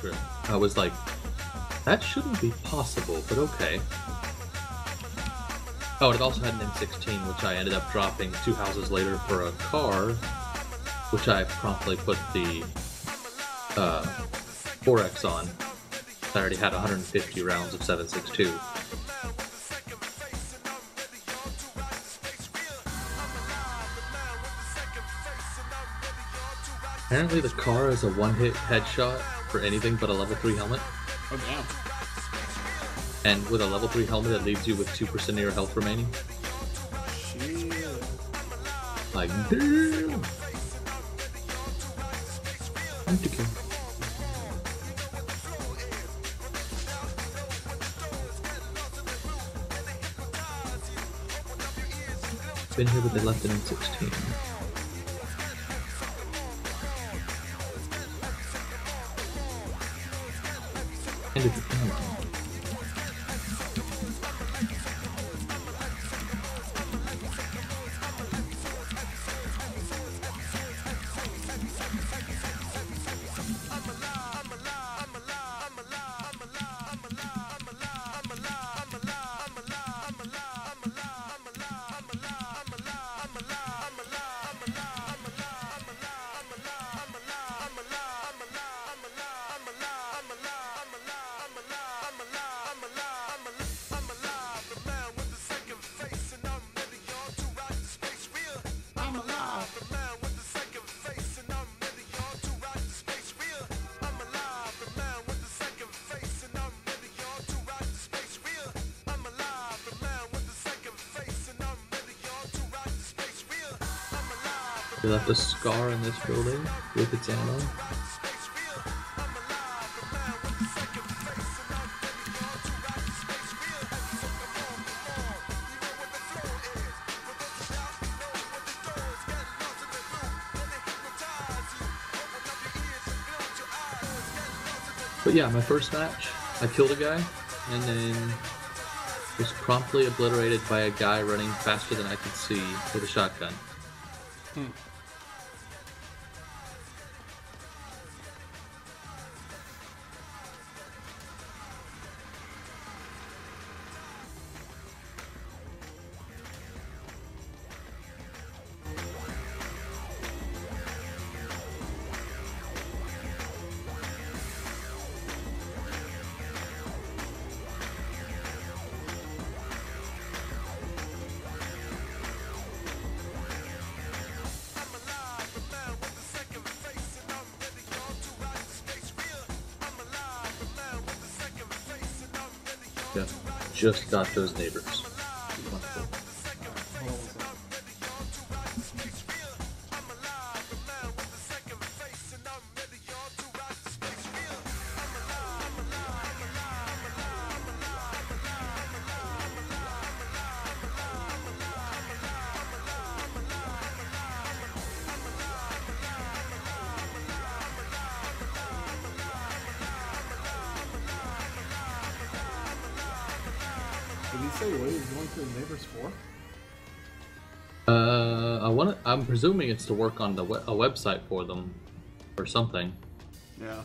secret. I was like, that shouldn't be possible, but okay. Oh, and it also had an M16, which I ended up dropping 2 houses later for a car, which I promptly put the 4X on. I already had 150 rounds of 7.62. Apparently the car is a one-hit headshot for anything but a level 3 helmet. Oh, damn. And with a level 3 helmet, it leaves you with 2% of your health remaining. Shit. Like, damn! Anti-kill. Been here, but they left it in 16. And if you can. They left a scar in this building with its ammo. But yeah, my first match, I killed a guy, and then was promptly obliterated by a guy running faster than I could see with a shotgun. Yeah, just got those neighbors. Did he say what he was going to the neighbors for? I'm presuming it's to work on a website for them, or something. Yeah.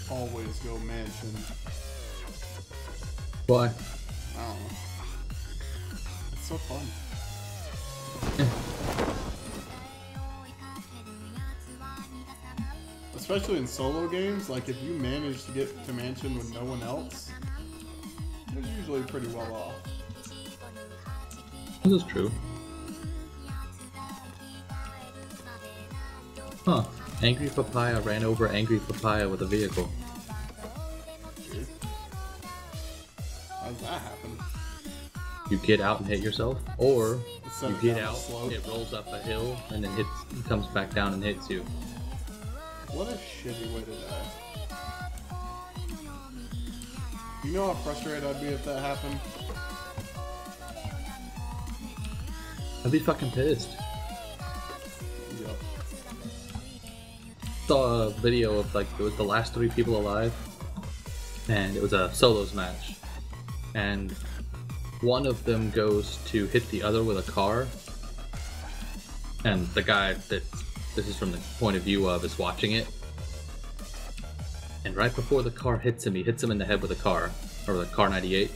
Always go mansion. Why? I don't know. It's so fun. Especially in solo games, like if you manage to get to mansion with no one else, you're usually pretty well off. This is true. Huh. Angry Papaya ran over Angry Papaya with a vehicle. How does that happen? You get out and hit yourself, or Instead you of get down the out, slope. it rolls up a hill, and then comes back down and hits you. What a shitty way to die. You know how frustrated I'd be if that happened? I'd be fucking pissed. Yup. Saw a video of like it was the last 3 people alive, and it was a solos match, and one of them goes to hit the other with a car, and the guy that this is from the point of view of is watching it, and right before the car hits him, he hits him in the head with a car, or the car 98,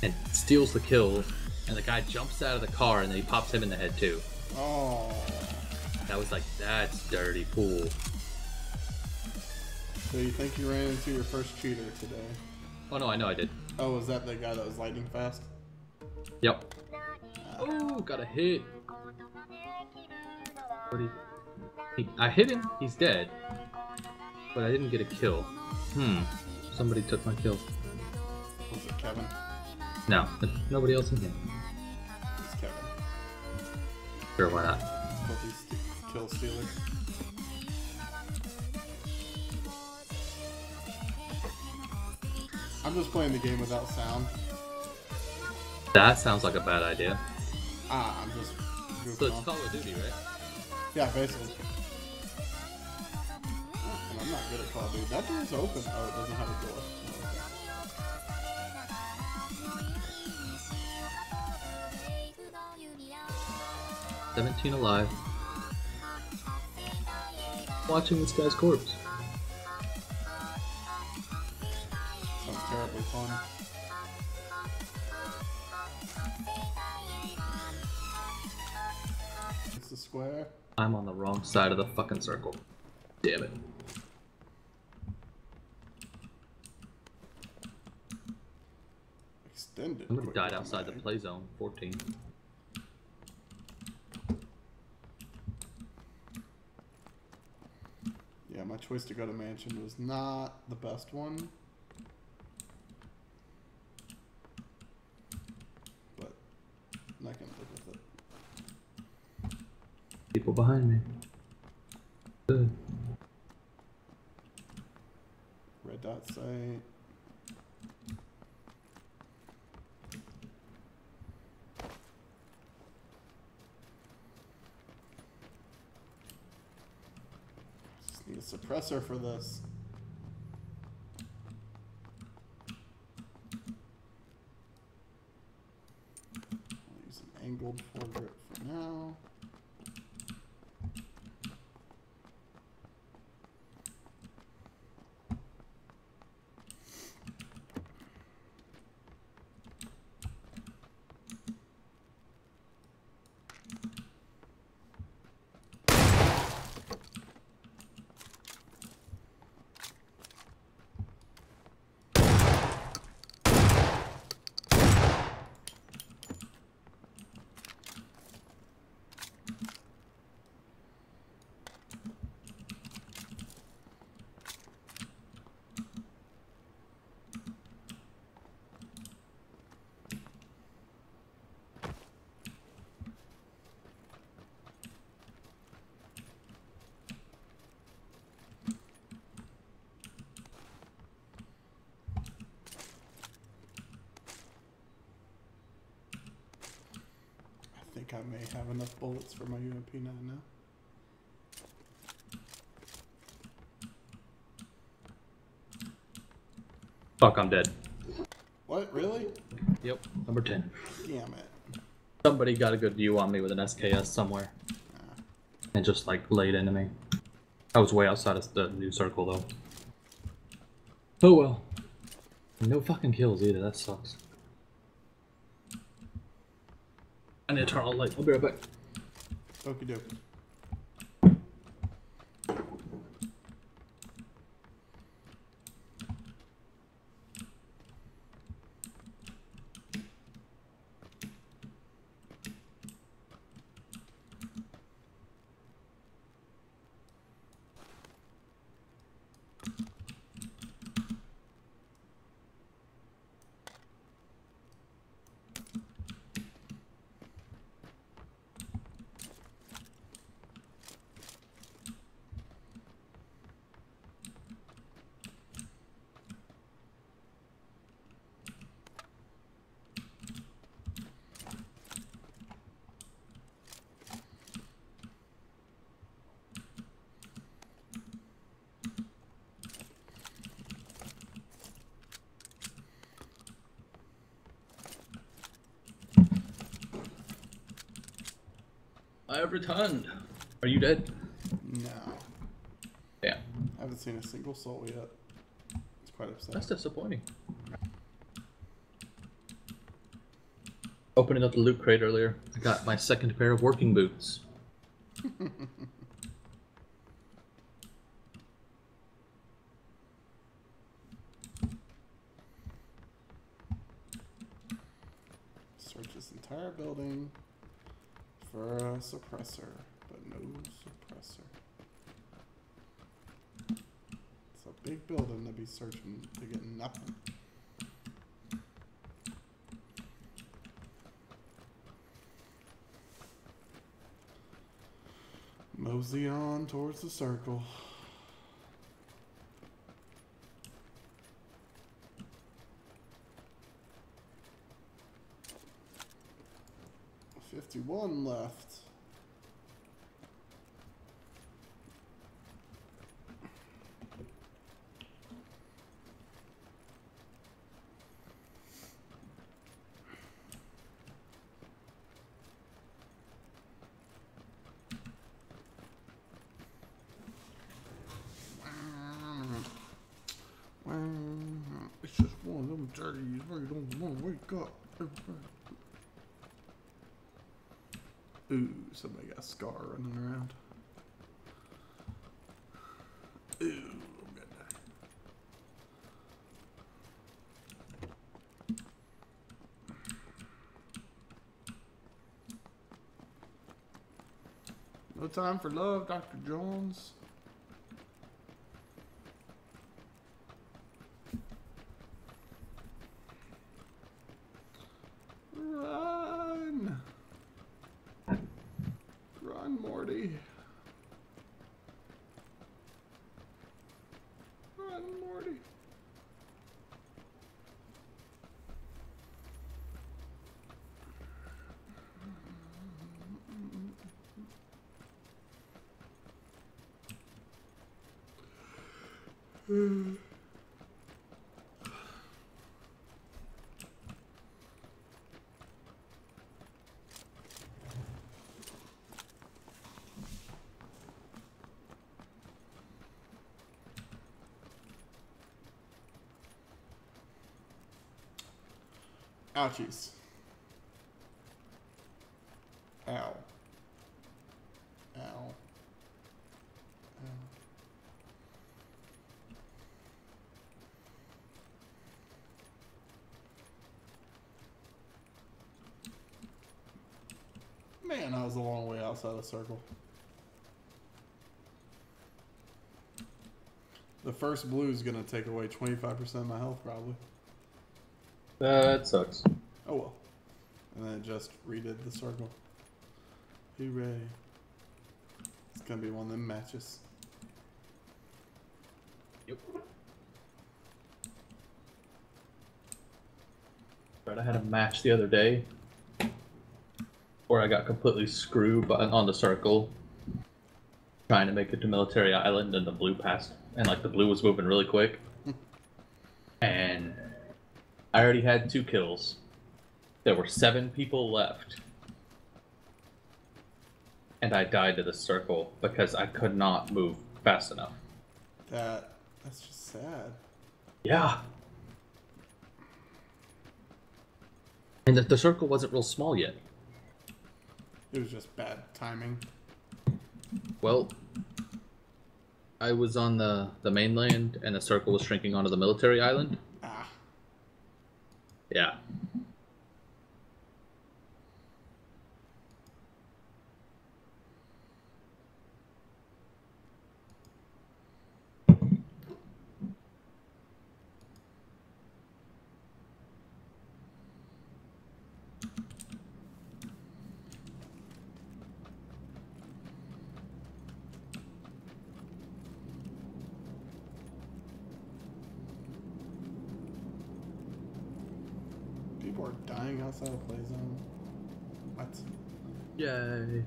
and steals the kill, and the guy jumps out of the car and then he pops him in the head too. Oh. That was like, that's dirty pool. So you think you ran into your first cheater today? Oh no, I know I did. Oh, was that the guy that was lightning fast? Yep. Oh, got a hit. But I hit him, he's dead. But I didn't get a kill. Somebody took my kill. Was it Kevin? No, nobody else in here. It's Kevin. Sure, why not? Filthy kill stealer. I'm just playing the game without sound. That sounds like a bad idea. I'm just goofing So it's off. Call of Duty, right? Yeah, basically. And I'm not good at Call of Duty. That door's open. Oh, it doesn't have a door. Okay. 17 alive. Watching this guy's corpse. Sounds terribly fun. It's the square. I'm on the wrong side of the fucking circle. Damn it. Extended. Somebody quick died time outside the mag. play zone. 14. Yeah, my choice to go to mansion was not the best one. But I can live with it. People behind me. Good. Red dot site. Just need a suppressor for this. I'll use an angled foregrip for now. I think I may have enough bullets for my UMP9 now. Fuck, I'm dead. What? Really? Yep, number 10. Damn it. Somebody got a good view on me with an SKS somewhere. And just like laid into me. I was way outside of the new circle though. Oh well. No fucking kills either, that sucks. I need to turn on the light. I'll be right back. Okie doke. I have returned. Are you dead? No. Yeah. I haven't seen a single soul yet. It's quite upsetting. That's disappointing. Opening up the loot crate earlier, I got my second pair of working boots. Search this entire building for a suppressor, but no suppressor. It's a big building to be searching to get nothing. Mosey on towards the circle. I 51 left. It's just one of them days where you don't want to wake up. Ooh, somebody got a scar running around. Ooh, I'm gonna die. No time for love, Dr. Jones. Run! Run, Morty. Run, Morty. Ouchies. Ow. Ow. Ow. Man, I was a long way outside the circle. The first blue is gonna take away 25% of my health, probably. That sucks. Oh well. And then it just redid the circle. Hooray. It's gonna be one of them matches. Yep. Right, I had a match the other day where I got completely screwed on the circle trying to make it to Military Island, and the blue passed, and like the blue was moving really quick. And I already had 2 kills. There were 7 people left. And I died to the circle because I could not move fast enough. That's just sad. Yeah. And the circle wasn't real small yet. It was just bad timing. Well, I was on the mainland and the circle was shrinking onto the Military Island. Ah. Yeah. People are dying outside of play zone. What? Yay.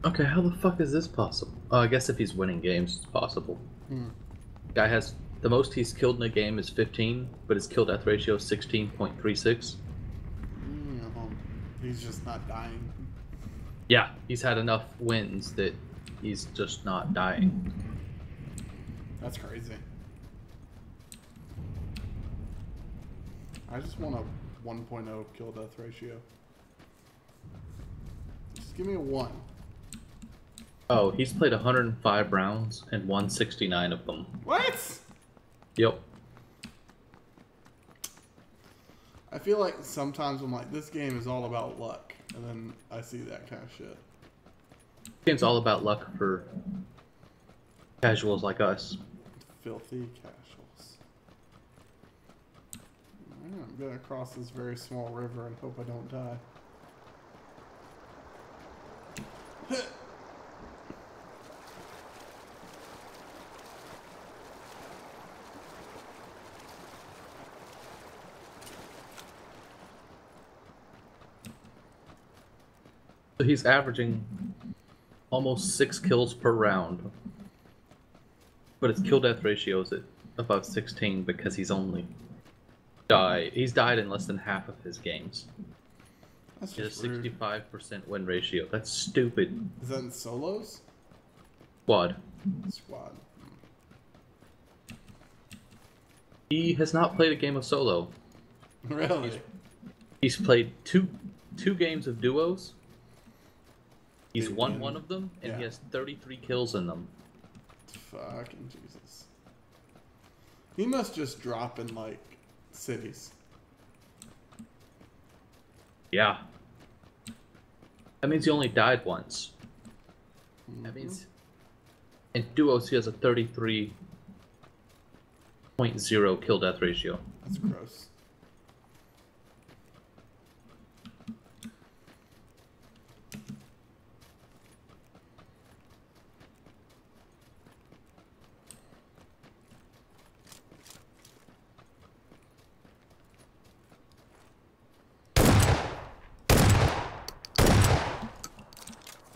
Okay, how the fuck is this possible? Oh, I guess if he's winning games, it's possible. Guy has the most he's killed in a game is 15, but his kill death ratio is 16.36. He's just not dying. Yeah, he's had enough wins that he's just not dying. That's crazy. I just want a 1.0 kill death ratio. Just give me a 1. Oh, he's played 105 rounds and won 69 of them. What? Yep. I feel like sometimes I'm like, this game is all about luck. And then I see that kind of shit. Game's all about luck for casuals like us. Filthy casuals. I'm gonna cross this very small river and hope I don't die. So he's averaging almost 6 kills per round. But his kill death ratio is at above 16 because he's died in less than half of his games. That's He has just a rude. 65% win ratio. That's stupid. Is that in solos? Squad. Squad. He has not played a game of solo. Really? He's played two games of duos. He's Dude, won man. one of them, and Yeah. he has 33 kills in them. Fucking Jesus. He must just drop in, like, cities. Yeah. That means he only died once. That means in duos he has a 33.0 kill death ratio. That's gross.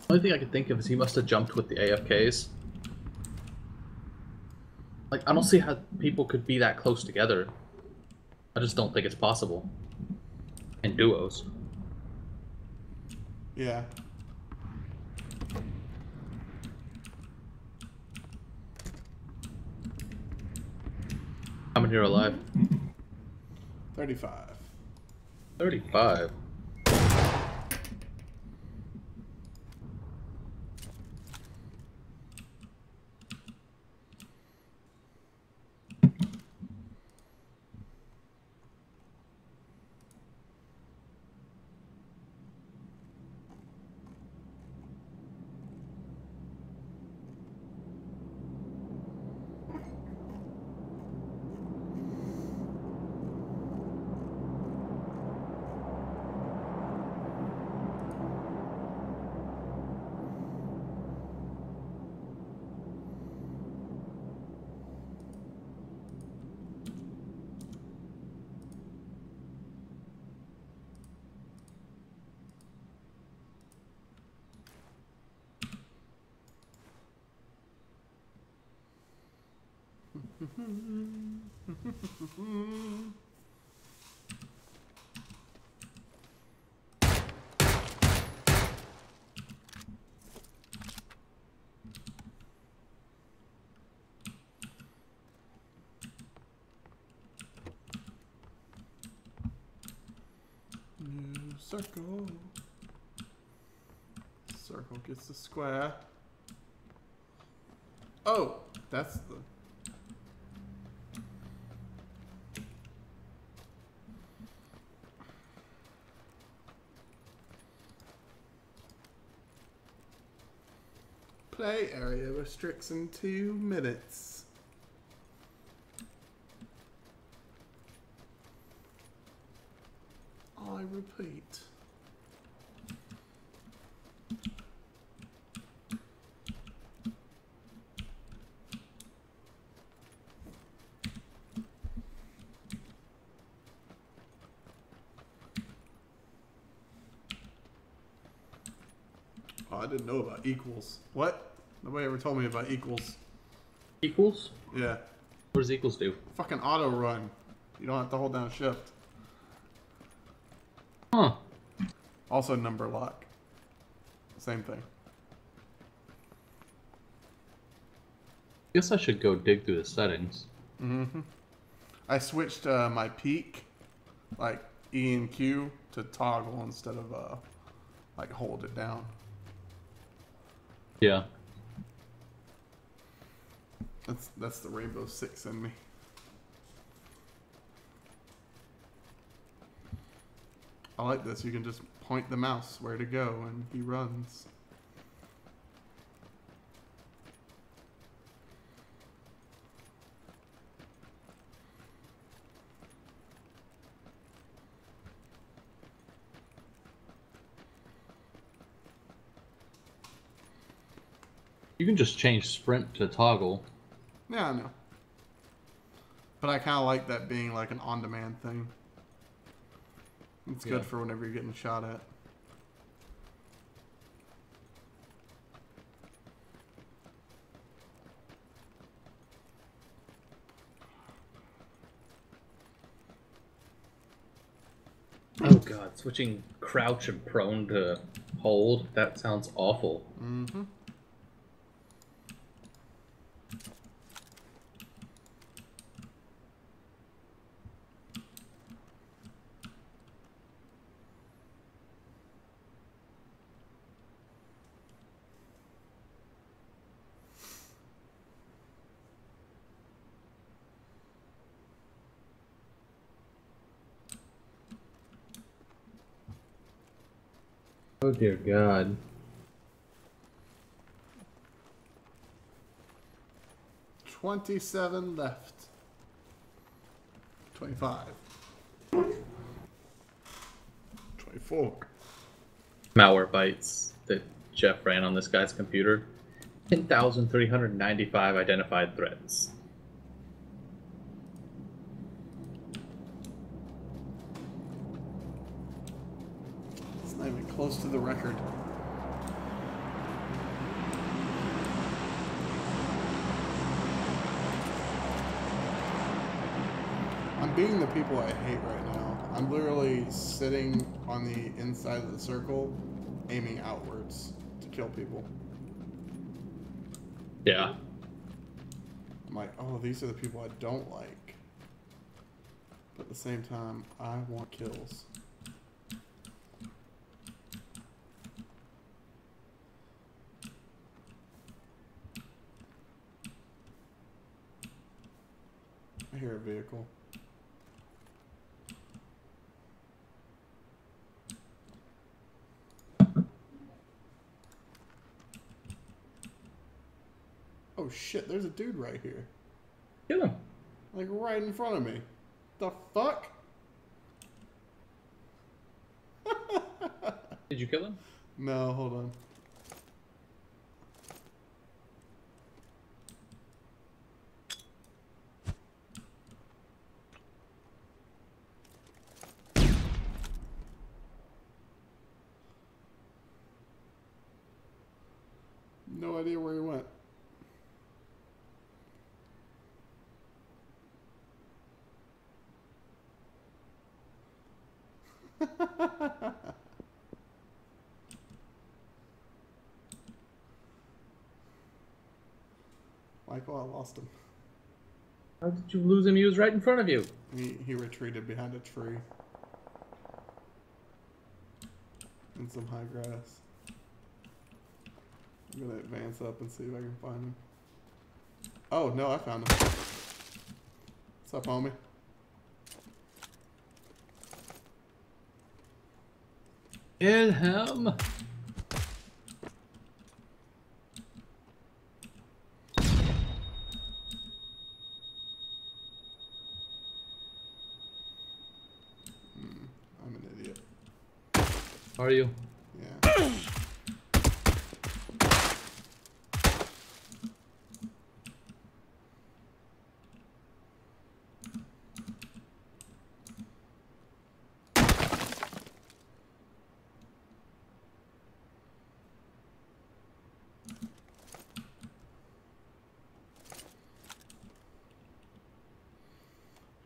The only thing I can think of is he must have jumped with the AFKs. Like, I don't see how people could be that close together. I just don't think it's possible. In duos. Yeah. How many are alive? 35. 35. New circle. Circle gets the square. Oh, that's the... Play area restricts in 2 minutes. I repeat. Oh, I didn't know about equals. What? Nobody ever told me about equals. Equals? Yeah. What does equals do? Fucking auto run. You don't have to hold down shift. Huh. Also number lock. Same thing. Guess I should go dig through the settings. Mm-hmm. I switched my peak, like E and Q, to toggle instead of like hold it down. Yeah. That's the Rainbow Six in me. I like this. You can just point the mouse where to go, and he runs. You can just change sprint to toggle. Yeah, I know. But I kind of like that being like an on-demand thing. It's good Yeah. for whenever you're getting shot at. Oh god, switching crouch and prone to hold, that sounds awful. Mm-hmm. Oh dear god. 27 left. 25. 24. Malware bytes that Jeff ran on this guy's computer. 10,395 identified threats. It's not even close to the record. I'm being the people I hate right now. I'm literally sitting on the inside of the circle, aiming outwards to kill people. Yeah. I'm like, oh, these are the people I don't like. But at the same time, I want kills. I hear a vehicle. Oh shit, there's a dude right here. Kill him. Like right in front of me. The fuck? Did you kill him? No, hold on. No idea where he went. Michael, I lost him. How did you lose him? He was right in front of you. He retreated behind a tree. In some high grass. I'm gonna advance up and see if I can find him. Oh, no, I found him. What's up, homie? Kill him. I'm an idiot. Are you? Yeah.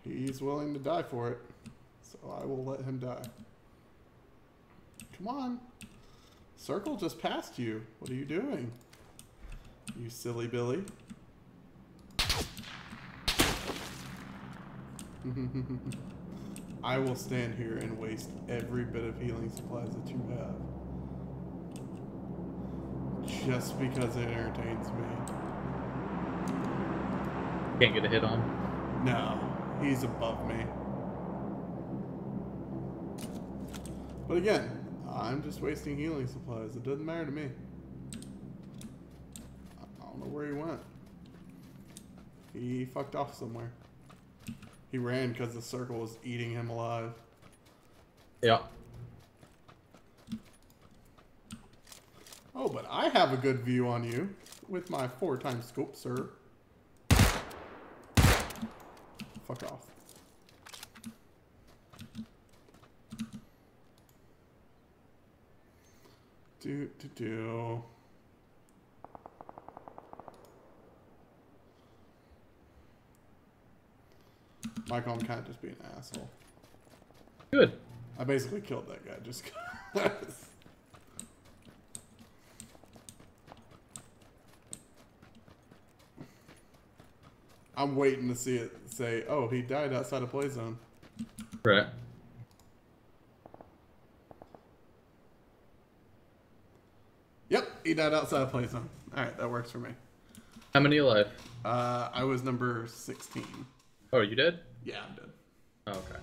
He's willing to die for it, so I will let him die. Come on. Circle just passed you. What are you doing? You silly Billy. I will stand here and waste every bit of healing supplies that you have. Just because it entertains me. Can't get a hit on. No, he's above me. But again, I'm just wasting healing supplies. It doesn't matter to me. I don't know where he went. He fucked off somewhere. He ran because the circle was eating him alive. Yeah. Oh, but I have a good view on you with my 4x scope, sir. Fuck off. Do. Michael, I'm kind of just being an asshole. Good. I basically killed that guy just 'cause. I'm waiting to see it say, oh, he died outside of play zone. Right. Yep, he died outside of play zone. Alright, that works for me. How many alive? I was number 16. Oh, you dead? Yeah, I'm dead. Oh, okay.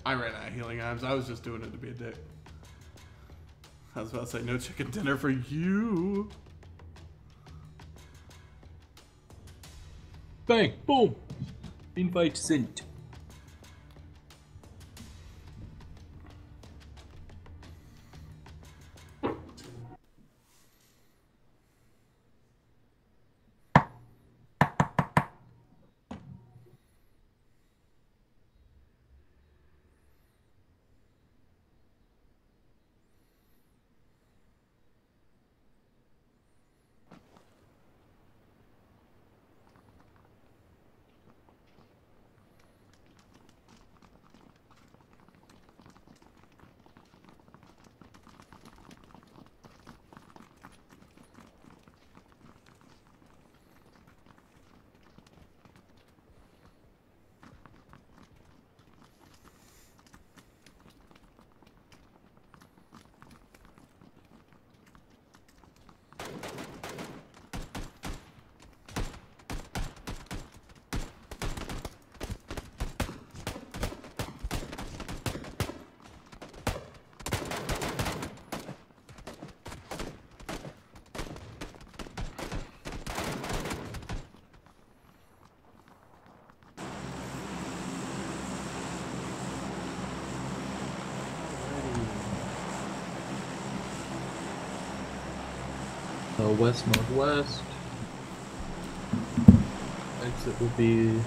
I ran out of healing items. I was just doing it to be a dick. I was about to say, no chicken dinner for you. Bang! Boom! Invite sent. West northwest. Exit will be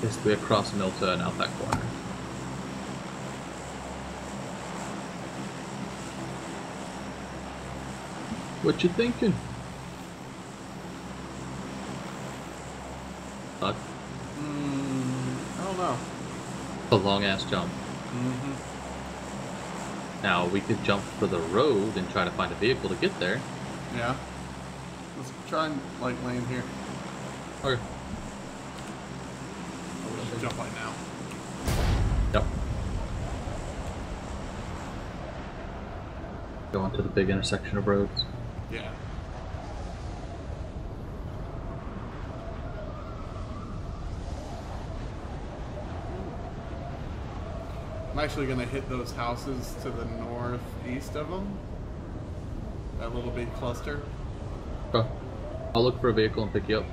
basically across Milta and out that corner. What you thinking? Fuck. I don't know. A long ass jump. Mm-hmm. Now we could jump for the road and try to find a vehicle to get there. Yeah. Let's try and, like, land here. Okay. We should jump right now. Yep. Go on to the big intersection of roads. Yeah. I'm actually going to hit those houses to the northeast of them. That little big cluster. Okay. I'll look for a vehicle and pick you up.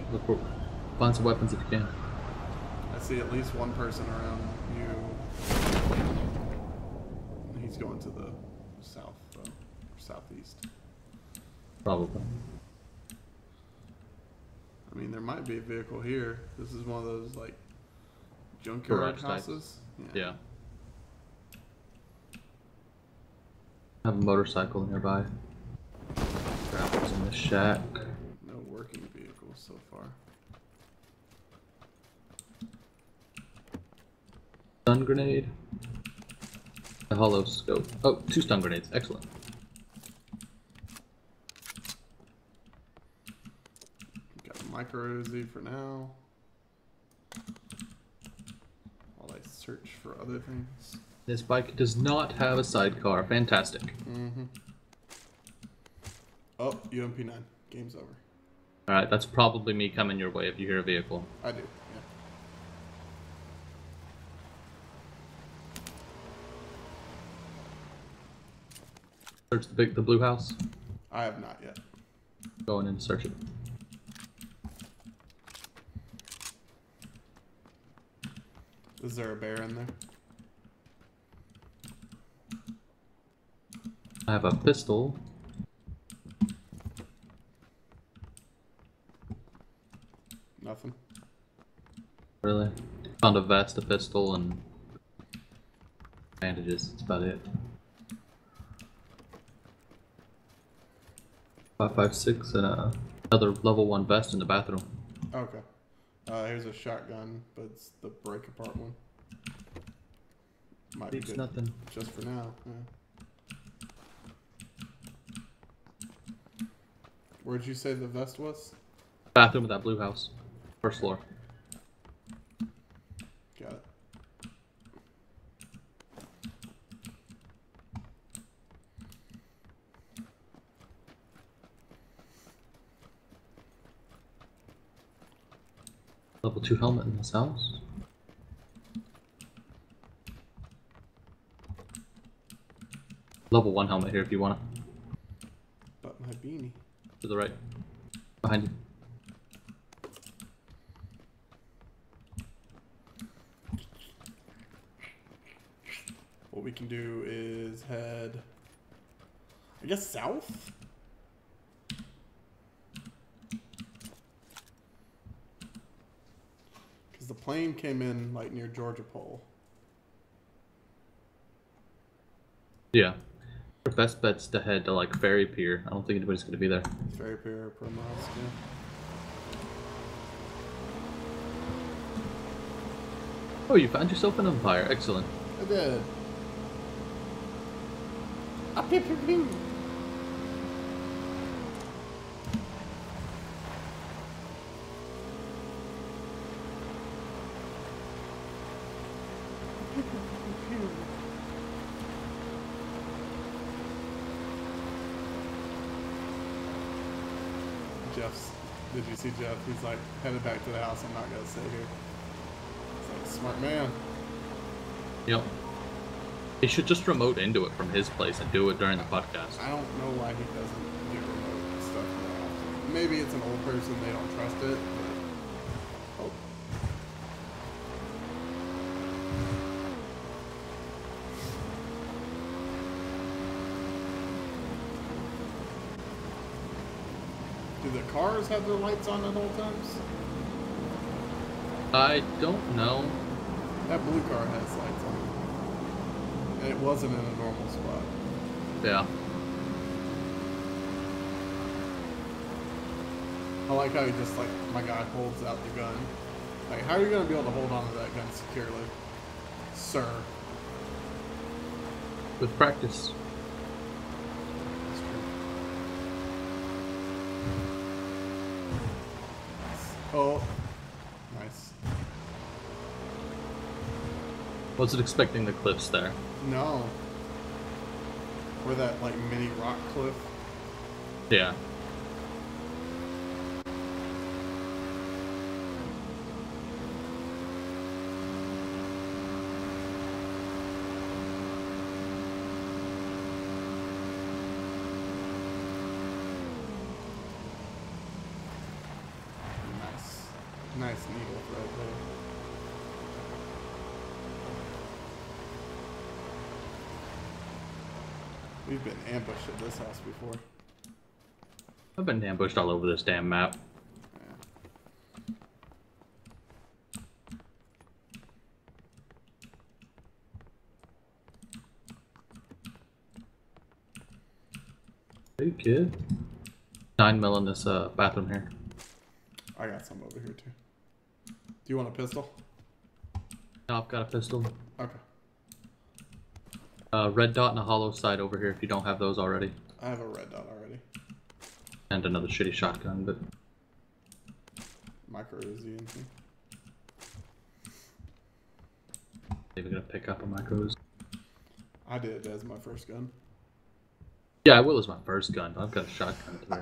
Find some weapons if you can. I see at least one person around you. He's going to the south, or southeast. Probably. I mean, there might be a vehicle here. This is one of those, like, junkyard Garage types. houses. Yeah. I have a motorcycle nearby. Grapples in the shack. No working vehicles so far. Stun grenade. A hollow scope. Oh, 2 stun grenades. Excellent. Got a micro Uzi for now. While I search for other things. This bike does not have a sidecar. Fantastic. Mm-hmm. Oh, UMP9. Game's over. Alright, that's probably me coming your way if you hear a vehicle. I do, yeah. Search the blue house. I have not yet. Go in and search it. Is there a bear in there? I have a pistol. Nothing. Really? Found a vest, a pistol, and bandages. That's about it. 5.56 and another level 1 vest in the bathroom. Okay. Here's a shotgun, but it's the break apart one. Might be It's good nothing. just for now. Yeah. Where'd you say the vest was? Bathroom of that blue house. First floor. Got it. Level 2 helmet in this house. Level 1 helmet here if you want it. But my beanie. To the right. Behind you. What we can do is head, I guess, south? Because the plane came in, like, near Georgia Pole. Yeah. Our best bet's to head to like Ferry Pier. I don't think anybody's gonna be there. Ferry Pier, Primrose, yeah. Oh, you found yourself an umpire. Excellent. I did. Ah, pew, pew, pew. Jeff's. Did you see Jeff? He's like headed back to the house. I'm not gonna stay here. It's like smart man. Yep. He should just remote into it from his place and do it during the podcast. I don't know why he doesn't do remote stuff more often. Maybe it's an old person, they don't trust it, but... Oh. Do the cars have their lights on at all times? I don't know. That blue car has lights on. And it wasn't in a normal spot. Yeah. I like how he just, like, my guy holds out the gun. Like, how are you going to be able to hold on to that gun securely? Sir. With practice. That's true. Oh. Nice. Wasn't expecting the cliffs there. No. Or that, like, mini rock cliff. Yeah. Nice. Nice needle right there. We've been ambushed at this house before. I've been ambushed all over this damn map. Yeah. Hey, kid. 9 mil in this bathroom here. I got some over here too. Do you want a pistol? No, I've got a pistol. Okay. Red dot and a hollow sight over here if you don't have those already. I have a red dot already. And another shitty shotgun, but Micro Uzi and thing. maybe gonna pick up a micros. I did as my first gun. Yeah, I will as my first gun, but I've got a shotgun today.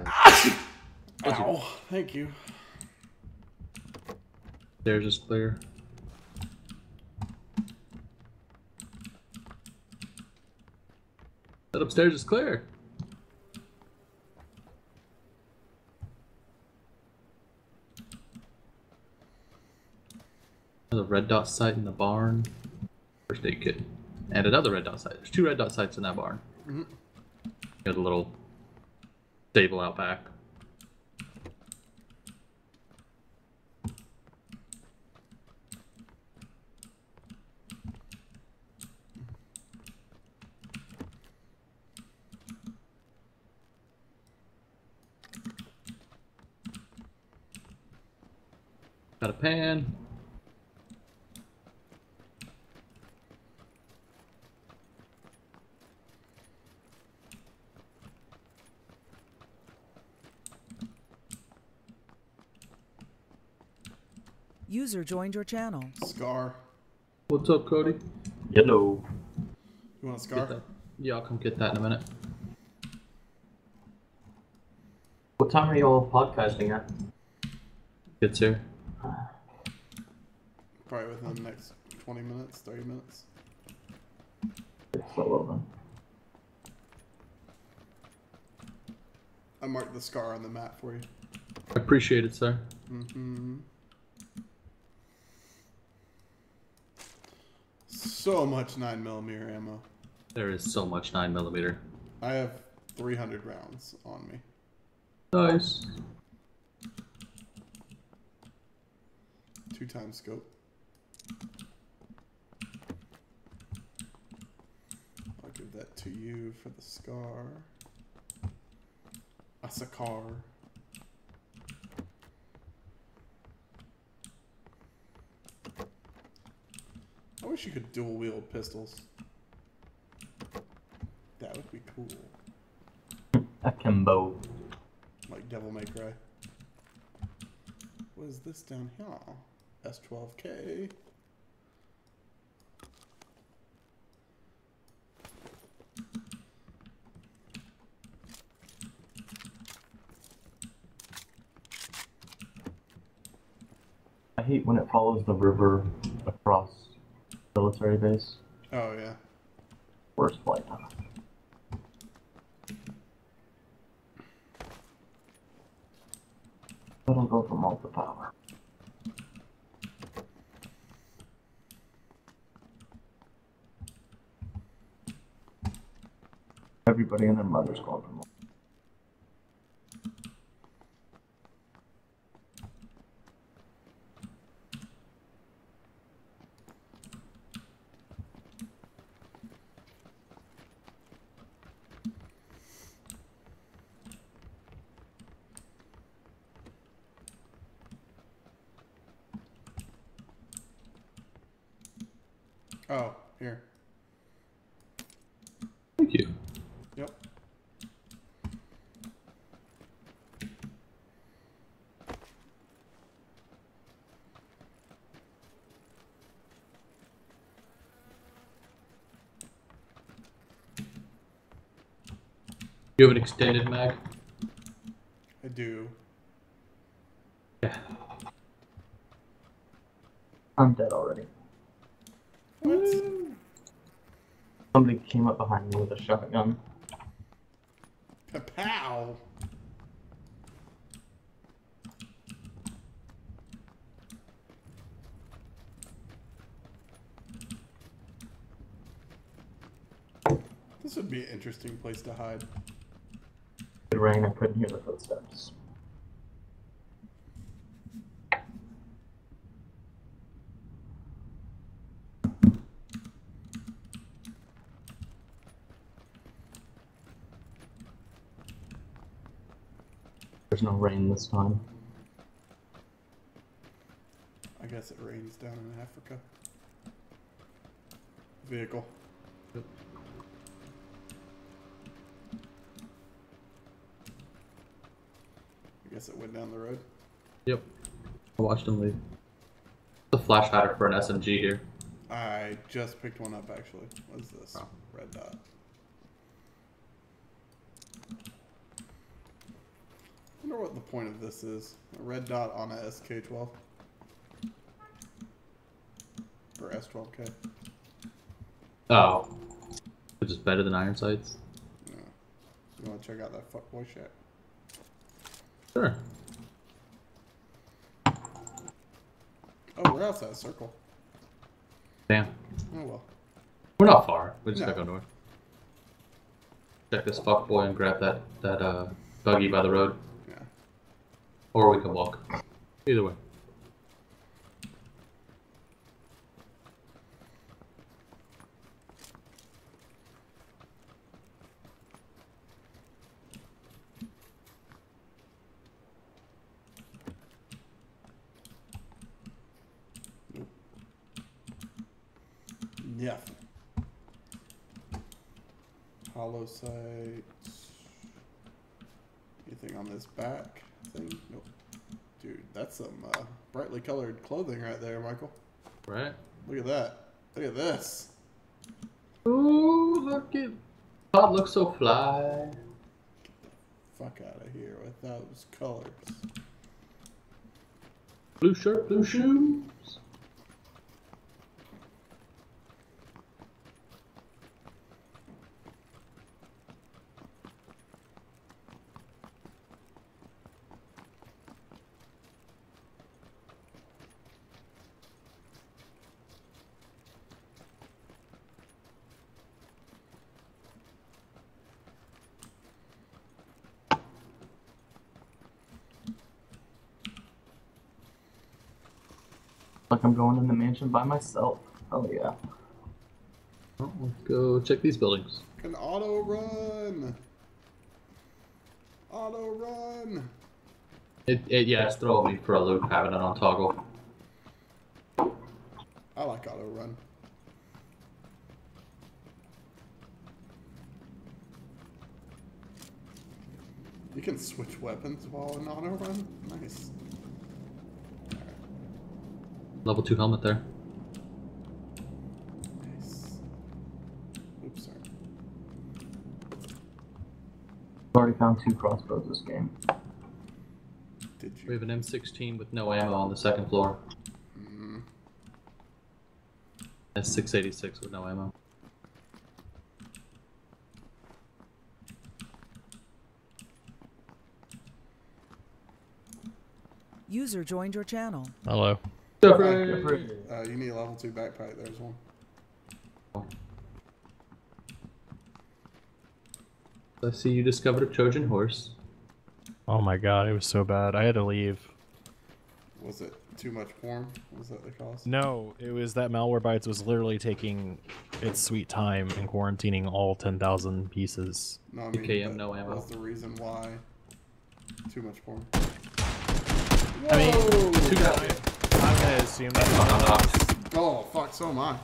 Ow. Thank you. Stairs is clear. That upstairs is clear. Another red dot sight in the barn. First aid kit. And another red dot sight. There's 2 red dot sights in that barn. Mm-hmm. Got a little stable out back. Got a pan. User joined your channel. Scar. What's up, Cody? Hello. You want a Get Scar? that. Yeah, I'll come get that in a minute. What time are you all podcasting at? Good, sir. Probably within the next 20 minutes, 30 minutes. It's so low then. I marked the Scar on the map for you. I appreciate it, sir. Mm-hmm. So much 9mm ammo. There is so much 9mm. I have 300 rounds on me. Nice. 2x scope. I'll give that to you for the Scar. A Scar. I wish you could dual wield pistols. That would be cool. Akimbo. Like Devil May Cry. What is this down here? S12K. I hate when it follows the river across military base. Oh yeah. Worst flight time. It'll go for multi-power. Everybody and their mother's going for multi. Oh, here. Thank you. Yep. You have an extended mag? I do. Yeah. I'm dead already. What? Somebody came up behind me with a shotgun. Pow! This would be an interesting place to hide. It rained, I couldn't hear the footsteps. There's no rain this time. I guess it rains down in Africa. Vehicle. Yep. I guess it went down the road. Yep. I watched him leave. The flash hider for an SMG here. I just picked one up actually. What is this? Oh. Red dot. I wonder what the point of this is. A red dot on a SK-12. Or S12K. Oh. Which is better than iron sights? Yeah. You wanna check out that fuckboy shack? Sure. Oh, we're outside circle. Damn. Oh well. We're not far. We just No. gotta go north. Check this fuckboy and grab that buggy by the road. Yeah. Or we can walk. Either way. Yeah. Hollow sight. Anything on this back thing? Nope. Dude, That's some brightly colored clothing right there, Michael. Right? Look at that. Look at this. Ooh, look at Todd looks so fly. Fuck out of here with those colors. Blue shirt, blue shoes. Like I'm going in the mansion by myself. Oh yeah. Oh, let's go check these buildings. An auto run. Auto run. Yeah, it's throwing me for a loop having it on toggle. I like auto run. You can switch weapons while in auto run. Nice. Level 2 helmet there. Nice. Oops, sorry. I've already found 2 crossbows this game. Did We you? have an M16 with no ammo on the second floor. Mm. That's 686 with no ammo. User joined your channel. Hello. You need a level 2 backpack. There's one. I see you discovered a Trojan horse. Oh my god, it was so bad. I had to leave. Was it too much porn? Was that the cost? No, it was that Malwarebytes was literally taking its sweet time and quarantining all 10,000 pieces. No, I mean, PKM, that no ammo. was the reason why. Too much porn. I mean, Two guys. I'm gonna assume that. Oh, fuck, so am I.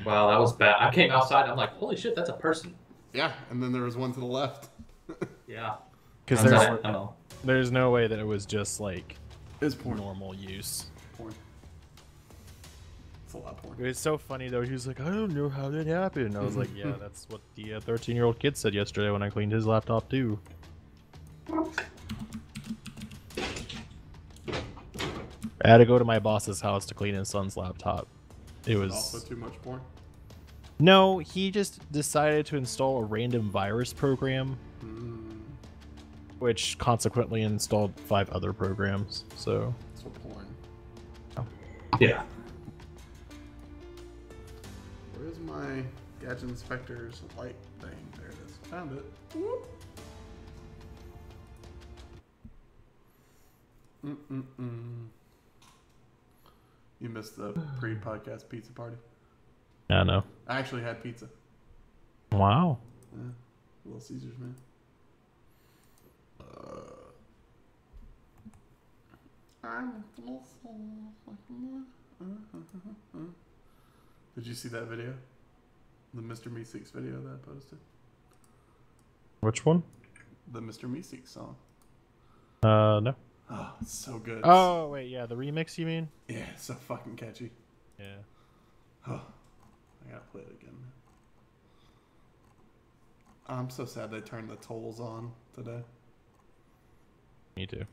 Wow, that was bad. I came outside, I'm like, holy shit, that's a person. Yeah, and then there was one to the left. Yeah. Because Turns there's, out ammo. there's no way that it was just like It's porn. normal use. Porn. It's a lot of porn. It was so funny though. He was like, I don't know how that happened. I was like, yeah, that's what the 13-year-old kid said yesterday when I cleaned his laptop too. I had to go to my boss's house to clean his son's laptop. It was Also too much porn. no, he just decided to install a random virus program, which consequently installed 5 other programs. So So porn. Yeah. Where's my Gadget Inspector's light thing? There it is. Found it. Whoop. You missed the pre-podcast pizza party. I don't know. I actually had pizza. Wow. Yeah. Little Caesars, man. Did you see that video? The Mr. Meeseeks video that I posted? Which one? The Mr. Meeseeks song. No. Oh, it's so good. Oh wait, yeah, the remix you mean? Yeah, it's so fucking catchy. Yeah. Oh, I gotta play it again. I'm so sad they turned the tolls on today. Me too.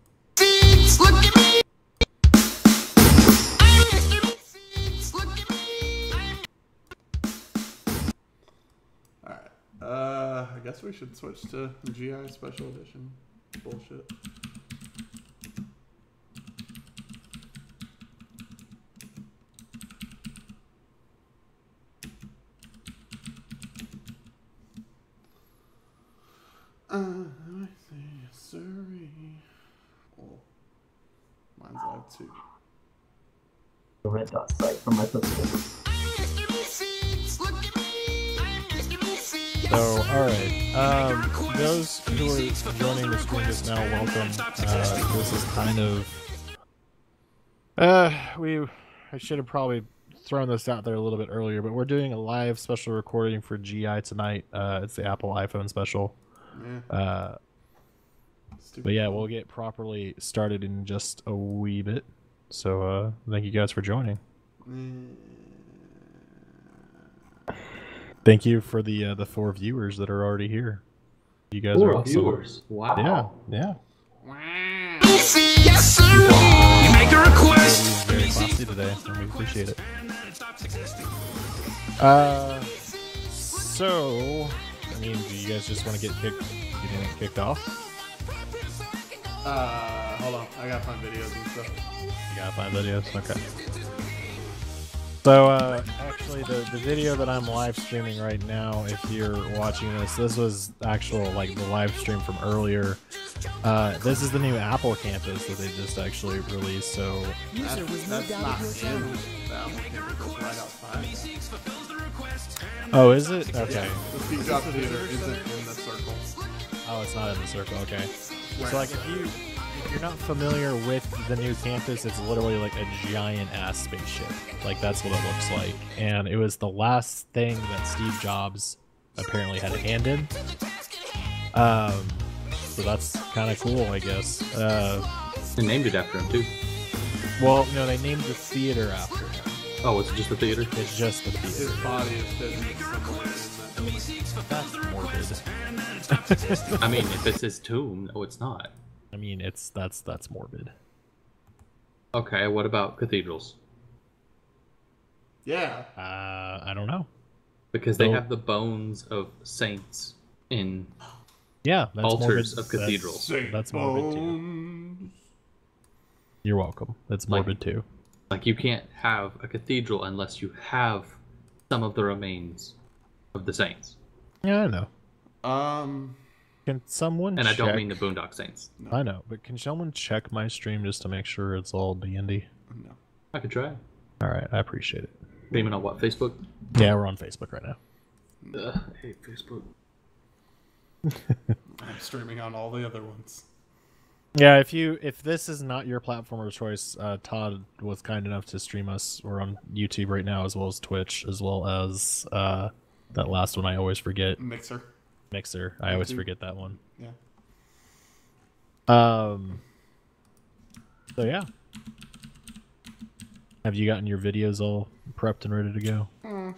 Alright. I guess we should switch to GI Special Edition. Bullshit. I see. Sorry. Oh, mine's live too. The red dot site from my pistol. So, alright. Those who are joining the stream just now, welcome. This is kind of... I should have probably thrown this out there a little bit earlier, but we're doing a live special recording for GI tonight. It's the Apple iPhone special. Yeah. Stupid But yeah, phone. we'll get properly started in just a wee bit. So thank you guys for joining. Thank you for the 4 viewers that are already here. You guys are 4 awesome. viewers. Wow. Yeah. Yes, sir. You make a request. Very classy today, and we appreciate it. So, I mean, do you guys just want to get kicked off? Hold on. I gotta find videos and stuff. You gotta find videos? Okay. So, actually, the video that I'm live streaming right now, if you're watching this was actual, like, the live stream from earlier. This is the new Apple campus that they just actually released, so... User was moved out of your channel. The Apple campus is right outside. Oh, is it? Okay. The Steve Jobs Theater isn't in the circle. Oh, it's not in the circle, okay. So, like, if you're not familiar with the new campus, it's literally like a giant-ass spaceship. Like, that's what it looks like. And it was the last thing that Steve Jobs apparently had a hand in. So that's kind of cool, I guess. They named it after him, too. Well, no, they named the theater after him. Oh, it's just the theater? It's just the His theater. body is hidden somewhere in that. That's morbid. I mean, if it's his tomb, no, it's not. I mean, that's morbid. Okay, what about cathedrals? Yeah. I don't know. Because they Well- have the bones of saints in Yeah, that's altars morbid. of cathedrals. That's morbid too. Bones. You're welcome. That's Like- morbid too. Like, you can't have a cathedral unless you have some of the remains of the saints. Yeah, I know. Can someone And I check... don't mean the Boondock Saints. I know, but can someone check my stream just to make sure it's all D&D? No. I could try. All right, I appreciate it. Streaming on what, Facebook? Yeah, we're on Facebook right now. I hate Facebook. I'm streaming on all the other ones. Yeah, if this is not your platform of choice, Todd was kind enough to stream us. We're on YouTube right now, as well as Twitch, as well as that last one I always forget, Mixer. Mixer. I always YouTube. forget that one. Yeah. So yeah. Have you gotten your videos all prepped and ready to go?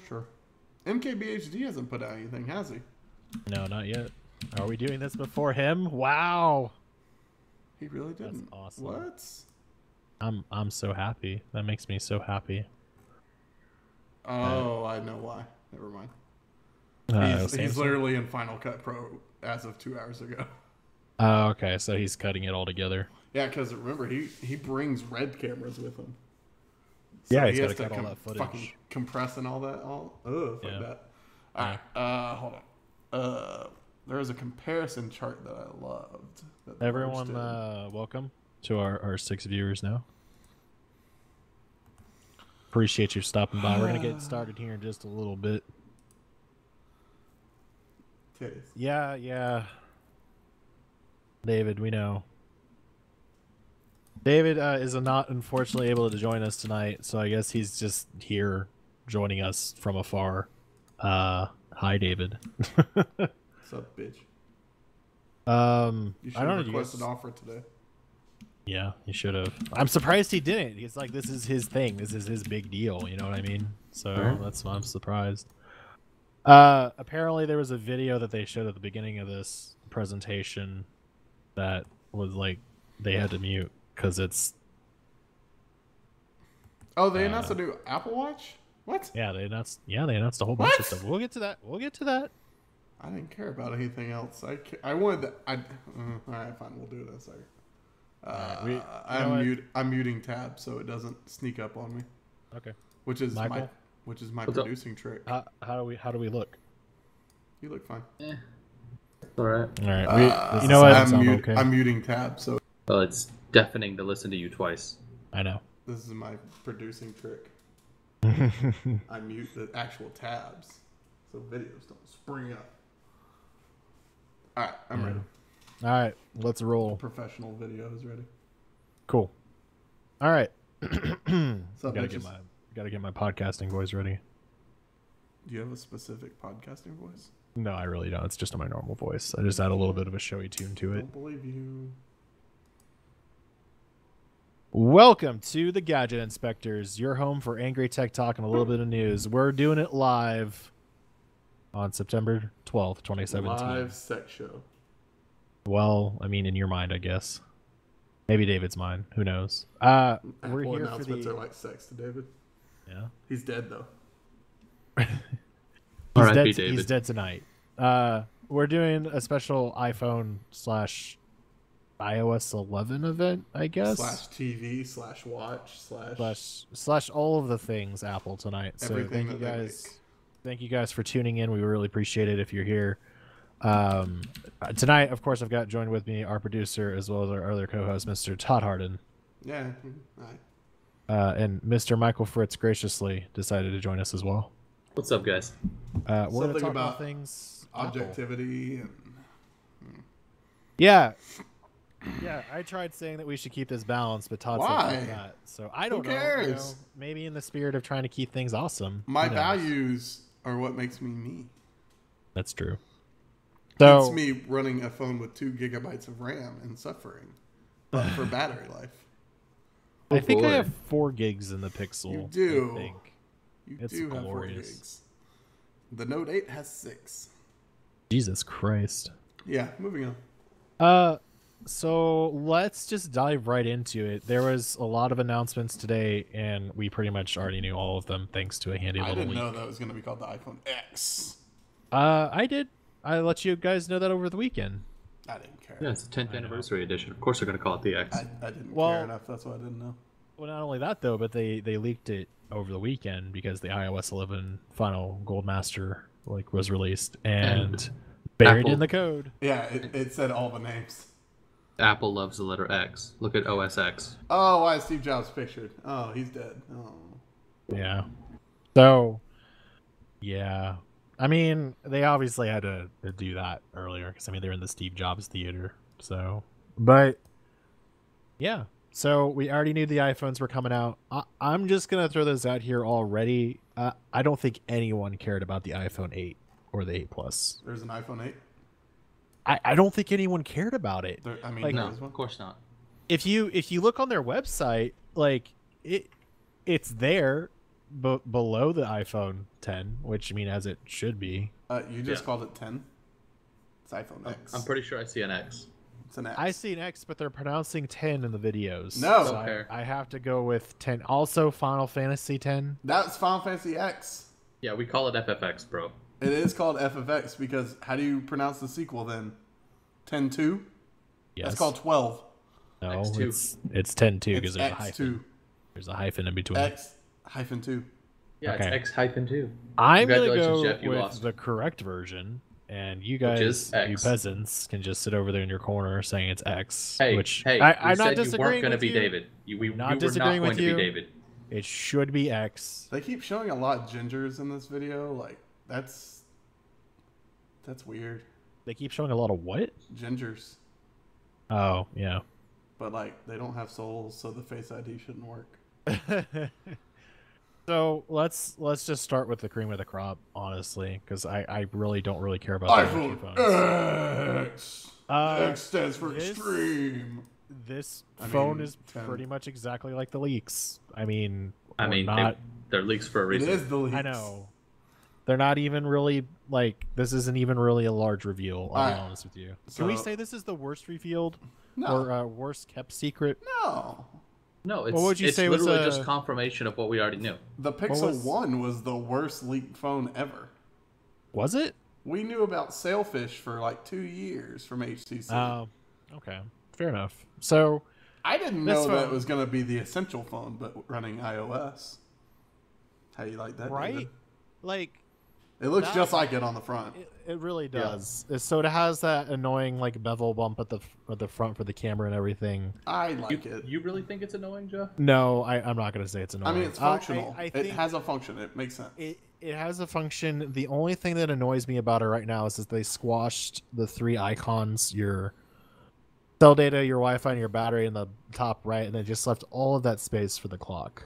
Sure. MKBHD hasn't put out anything, has he? No, not yet. Are we doing this before him? Wow. He really didn't. awesome. What? I'm so happy. That makes me so happy. Oh, I know why. Never mind. He's Samsung? literally in Final Cut Pro as of 2 hours ago. Oh, okay. So he's cutting it all together. Yeah, because remember, he brings red cameras with him. Yeah, he he's has gotta to cut all that footage. Fucking compress and all that. Fuck Yeah. that. Alright, hold on. There was a comparison chart that I loved. That Everyone, Lars did. welcome to our 6 viewers now. Appreciate you stopping by. We're gonna get started here in just a little bit. Titties. Yeah. David, we know. David is not unfortunately able to join us tonight, so I guess he's just here joining us from afar. Hi, David. What's up, bitch? You should I don't know. have do you requested guys- an offer today. Yeah, he should have. I'm surprised he didn't. He's like, this is his thing. This is his big deal. You know what I mean? So Right. that's why I'm surprised. Apparently there was a video that they showed at the beginning of this presentation that was like they had to mute because it's Oh, they announced a new Apple Watch? What? they announced a whole bunch of What? stuff. We'll get to that. I didn't care about anything else. I wanted to, all right, fine. We'll do this later. you know what? I'm muting tab so it doesn't sneak up on me, Okay. which is my Michael? Which is my What's up? producing trick. How do we look? You look fine. It's alright. All right. You know So what? Okay. I'm muting tab, so Well, it's deafening to listen to you twice. I know. this is my producing trick. I mute the actual tabs so videos don't spring up. All right, I'm ready. All right. Let's roll. Professional video is ready. Cool. All right. So Gotta get my podcasting voice ready. do you have a specific podcasting voice? No, I really don't. It's just my normal voice. I just add a little bit of a showy tune to it. Don't believe you. Welcome to the Gadget Inspectors, your home for angry tech talk and a little bit of news. We're doing it live on September 12th, 2017. Live sex show. Well, I mean, in your mind, I guess. Maybe David's mind. Who knows? We're Apple here for announcements the... are like sex to David. Yeah. He's dead though. He's R.I.P. dead, he's David. dead tonight. We're doing a special iPhone / iOS 11 event, I guess. Slash TV, slash watch, Slash all of the things Apple tonight. So everything thank you that they guys. make. Thank you guys for tuning in. We really appreciate it if you're here. Tonight, of course, I've got joined with me our producer as well as our other co-host, Mr. Todd Harden. Yeah. Right. And Mr. Michael Fritz graciously decided to join us as well. What's up, guys? We're going to Something talk about about things Apple. Objectivity and Yeah. Yeah, I tried saying that we should keep this balanced, but Todd Why? said not. So I don't Who know. cares? Maybe in the spirit of trying to keep things awesome. my Who knows? values are what makes me me. That's true. It's So me running a phone with 2 gigabytes of RAM and suffering for battery life. I think I boy. have 4 gigs in the Pixel. You do. I think. You It's do have 4 glorious. gigs. The Note 8 has 6. Jesus Christ. Yeah, moving on. So let's just dive right into it. There was a lot of announcements today, and we pretty much already knew all of them thanks to a handy I little didn't leak. know that was going to be called the iPhone X. I did. I let you guys know that over the weekend. I didn't care. Yeah, it's the 10th anniversary edition. Of course they're going to call it the X. I didn't Well- care enough. That's why I didn't know. Well, not only that though, but they leaked it over the weekend because the iOS 11 final Goldmaster was released and buried Apple. in the code. Yeah, it said all the names. Apple loves the letter X. Look at OS X. Oh, why is Steve Jobs pictured? Oh, he's dead. Oh. Yeah. So, yeah. I mean, they obviously had to do that earlier because, I mean, they're in the Steve Jobs theater. So, but, yeah. So, we already knew the iPhones were coming out. I'm just going to throw this out here already. I don't think anyone cared about the iPhone 8 or the 8 Plus. There's an iPhone 8. I don't think anyone cared about it. There, I mean, Like- there No, is one. of course not. If you look on their website, it's there below the iPhone 10, which I mean as it should be. You just Yeah. called it 10. It's iPhone X. I'm pretty sure I see an X. It's an X. I see an X, but they're pronouncing 10 in the videos. No. so Don't care. I have to go with 10. Also, Final Fantasy 10. That's Final Fantasy X. Yeah, we call it FFX, bro. It is called FFX because how do you pronounce the sequel then? 10-2? Yes. That's called 12. no. X2. It's 10 too It's because there's a X2. hyphen. There's a hyphen in between. X-2. Yeah, Okay. it's X-2. I'm gonna Congratulations, go Jeff, you with lost. the correct version, and you Which guys, is you X. peasants, can just sit over there in your corner saying it's X. Hey, which hey, I'm you not said you disagreeing weren't going to with be you. David. You Not were disagreeing not with going you. to be David. It should be X. They keep showing a lot of gingers in this video. Like, that's weird. They keep showing a lot of what? Gingers. Oh, yeah. But, like, they don't have souls, so the Face ID shouldn't work. So let's just start with the cream of the crop, honestly, because I really don't really care about the other two phones. iPhone X. Uh, X stands for this- extreme. This I phone mean, is 10. pretty much exactly like the leaks. I mean, I we're mean, not. they're leaks for a It reason. is the leaks. I know. They're not even really like. This isn't even really a large reveal. I'll be Alright, honest with you. Can we so- say this is the worst revealed No. or worst kept secret? No. No, it's, What would you it's say was literally a- just confirmation of what we already knew. The Pixel was- 1 was the worst leaked phone ever. Was it? We knew about Sailfish for like 2 years from HTC. Okay, fair enough. So I didn't this know that phone- it was going to be the essential phone, but running iOS. How you like that, right, David? like. It looks That- just like it on the front. It really does. So it has that annoying like bevel bump at the front for the camera and everything. I like it. You really think it's annoying, Joe? No, I'm not gonna say it's I annoying. mean, it's functional. I It think has a function. It makes sense. it has a function. The only thing that annoys me about it right now is that they squashed the 3 icons: your cell data, your Wi-Fi, and your battery in the top right, and they just left all of that space for the clock.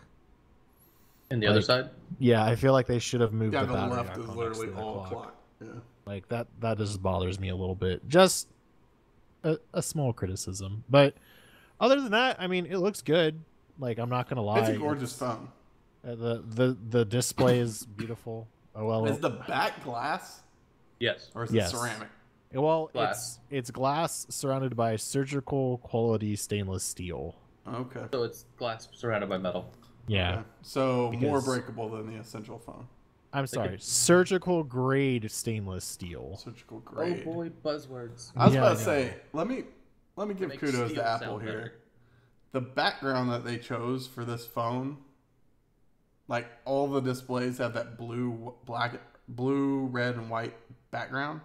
And the other side? Yeah, I feel like they should have moved Yeah, the the battery left icon is next literally to the all clock. clock. Yeah. Like that just bothers me a little bit. Just a small criticism, but other than that, I mean, it looks good. Like, I'm not gonna lie, It's a gorgeous phone. The display is beautiful. Is the back glass Yes. or is Yes. it ceramic? Well, Glass. it's glass surrounded by surgical quality stainless steel. Okay. So it's glass surrounded by metal. Yeah, Okay. So more Because- breakable than the Essential phone. I'm sorry, surgical grade stainless steel. Surgical grade. Oh boy, buzzwords. I was Yeah, about I to know. say, let me give Makes kudos steel to Apple sound here. better. The background that they chose for this phone, like all the displays have that blue, red, and white background.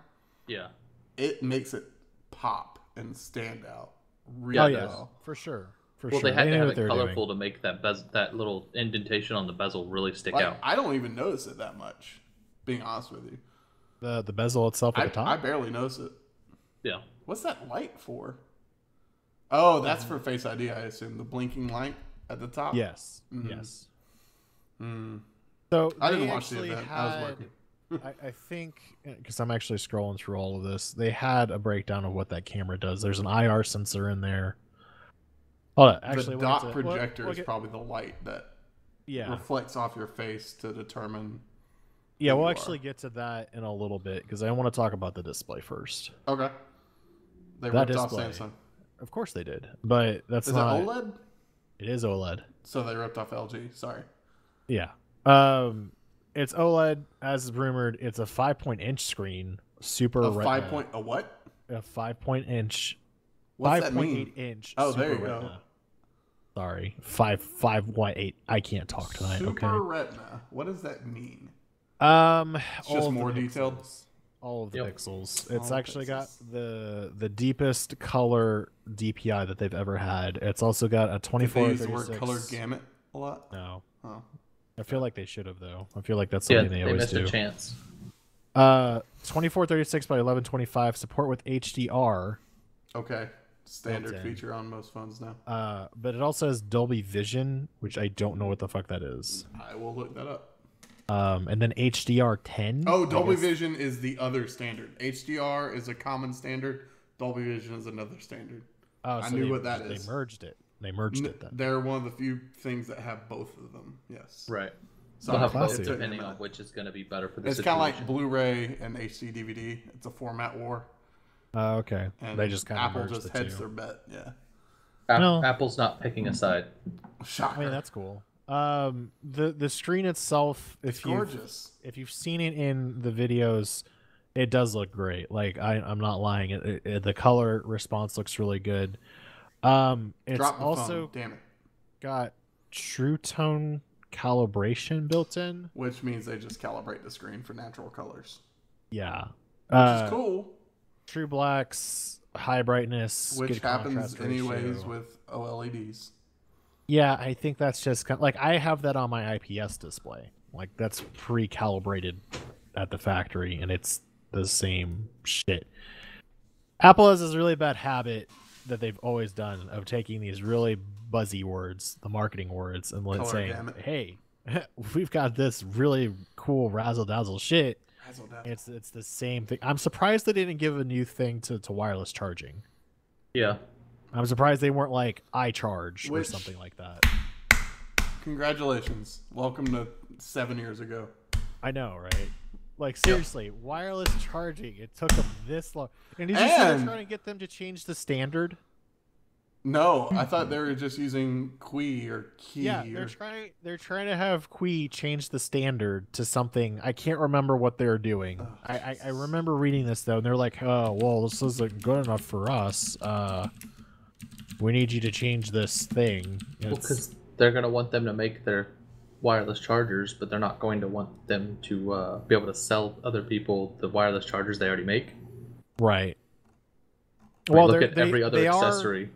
Yeah. It makes it pop and stand out really Oh yeah, well. for sure, for Well, sure. they had to knew have what it they were colorful doing. to make that little indentation on the bezel really stick Like, out. I don't even notice it that much, being honest with you. The bezel itself at the I top. barely notice it. Yeah. What's that light for? Oh, that's for Face ID, I assume. The blinking light at the top? Yes, Mhm. yes. Mm. So I didn't they watch the actually event. I was had- working. I think because I'm actually scrolling through all of this, they had a breakdown of what that camera does. There's an IR sensor in there. Hold on, actually, The we'll get dot to- projector we'll is get- probably the light that yeah, reflects off your face to determine. yeah. who We'll you actually are. get to that in a little bit because I want to talk about the display first. Okay. They That ripped off display. Samsung. Of course they did, but that's Is not. it OLED? It is OLED. So they ripped off LG. Sorry. Yeah. It's OLED as rumored. It's a 5-point-inch screen. Super A Retina. a what? A 5-point-inch. What's that 5.8 mean? inch. Oh, there Super you go. Retina. Sorry, 5.8. I can't talk tonight. Super Okay. Retina. What does that mean? It's just more detailed? All of the Yep. pixels. It's All actually got pixels. the deepest color DPI that they've ever had. It's also got a Did 24 they use the word 36. color gamut a lot? No, Oh. I feel like they should have though. I feel like that's Yeah, something they they always missed do. a chance. 2436 by 1125 support with HDR. Okay. Standard Built in. feature on most phones now. But it also has Dolby Vision, which I don't know what the fuck that is. I will look that up. And then HDR10. Oh, I Dolby guess- Vision is the other standard. HDR is a common standard. Dolby Vision is another standard. Oh, I so knew they- what that is. They merged it. They merged it then. They're one of the few things that have both of them. Yes. Right. So They'll have both classy. depending on which is going to be better for the It's situation. kind of like Blu-ray and HD DVD. It's a format war. Okay. And They just kind of Apple merged just the heads two. their bet. Yeah. No. Apple's not picking a side. Shocker. I mean, that's cool. The screen itself, if you gorgeous. if you've seen it in the videos, it does look great. Like I'm not lying. The color response looks really good. It's Drop the also phone. Damn it. got True Tone calibration built in. Which means they just calibrate the screen for natural colors. Yeah. Which is cool. True blacks, high brightness, Which good happens contrast anyways ratio. with OLEDs. Yeah, I think that's just kind like I have that on my IPS display. Like that's pre-calibrated at the factory, and it's the same shit. Apple has this really bad habit that they've always done of taking these really buzzy words, the marketing words, and Color saying, gamut. "Hey, we've got this really cool razzle dazzle shit." Razzle dazzle. It's the same thing. I'm surprised they didn't give a new thing to wireless charging. Yeah. I'm surprised they weren't like iCharge or Which- something like that. Congratulations. Welcome to 7 years ago. I know, right? Like seriously, wireless charging. It took them this long. And did you say they're And- trying to get them to change the standard? No, I thought they were just using Qi or Key. Yeah, they're trying to have Qi change the standard to something. I can't remember what they're doing. Oh, I remember reading this though, and they're like, "Oh, well, this isn't good enough for us. We need you to change this thing." Well, It's- because they're going to want them to make their wireless chargers, but they're not going to want them to be able to sell other people the wireless chargers they already make. right. I mean, look they're- at every other they are- accessory.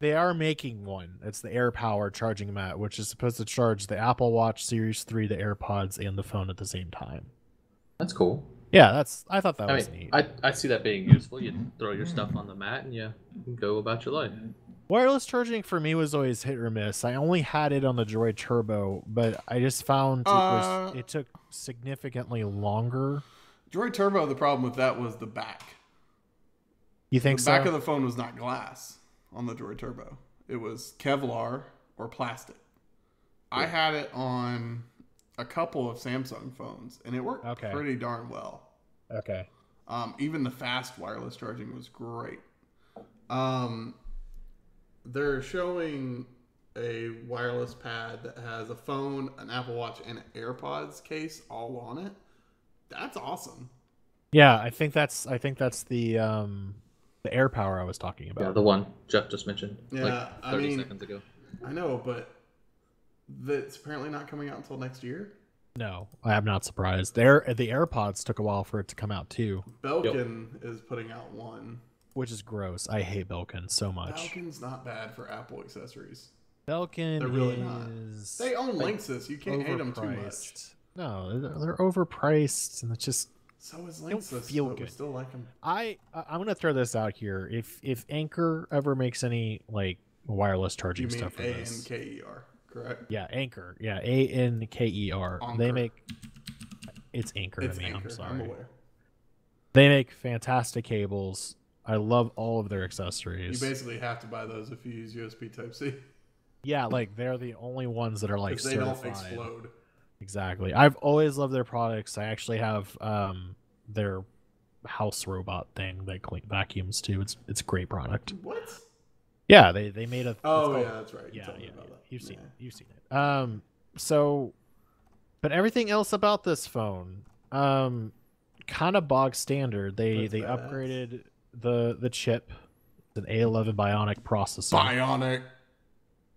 They are making one. It's the AirPower charging mat, which is supposed to charge the Apple Watch Series 3, the AirPods, and the phone at the same time. That's cool. Yeah, I thought that I was mean, neat. I see that being useful. You throw your stuff on the mat and you go about your life. Wireless charging for me was always hit or miss. I only had it on the Droid Turbo, but I just found it took significantly longer Droid Turbo, the problem with that was the back. You think The so? back of the phone was not glass on the Droid Turbo. It was Kevlar or plastic. I had it on a couple of Samsung phones, and it worked Okay. pretty darn well. Okay. Even the fast wireless charging was great. They're showing a wireless pad that has a phone, an Apple Watch, and an AirPods case all on it. That's awesome. Yeah, I think that's the air power I was talking about. Yeah, the one Jeff just mentioned. Yeah, like I 30 mean- seconds ago. I know, but that's apparently not coming out until next year. No, I'm not surprised. The AirPods took a while for it to come out too, Belkin is putting out one. which is gross. I hate Belkin so much. Belkin's not bad for Apple accessories. Belkin They're really not. is They own Linksys. You can't hate them too much. overpriced. No, they're overpriced, and it's just So is don't Linksys, feel but we good. still like them. I'm gonna throw this out here. If Anchor ever makes any like wireless charging You mean stuff for this, ANKER, correct? yeah, Anchor, yeah, ANKER. They Anchor. make it's Anchor It's to me. Anchor. I'm sorry. I'm aware. They make fantastic cables. I love all of their You accessories. basically have to buy those if you use USB Type-C. Yeah, like they're the only ones that are like Because they don't certified. explode. Exactly. I've always loved their products. I actually have their house robot thing that clean vacuums too. It's a great product. What? Yeah, they made a. it's Oh, called- yeah, that's right. You yeah, told me yeah, about yeah. that. You've seen Yeah. it. You've seen it. So, but everything else about this phone, kind of bog standard. They That's badass. upgraded the chip. It's an A11 Bionic processor, Bionic.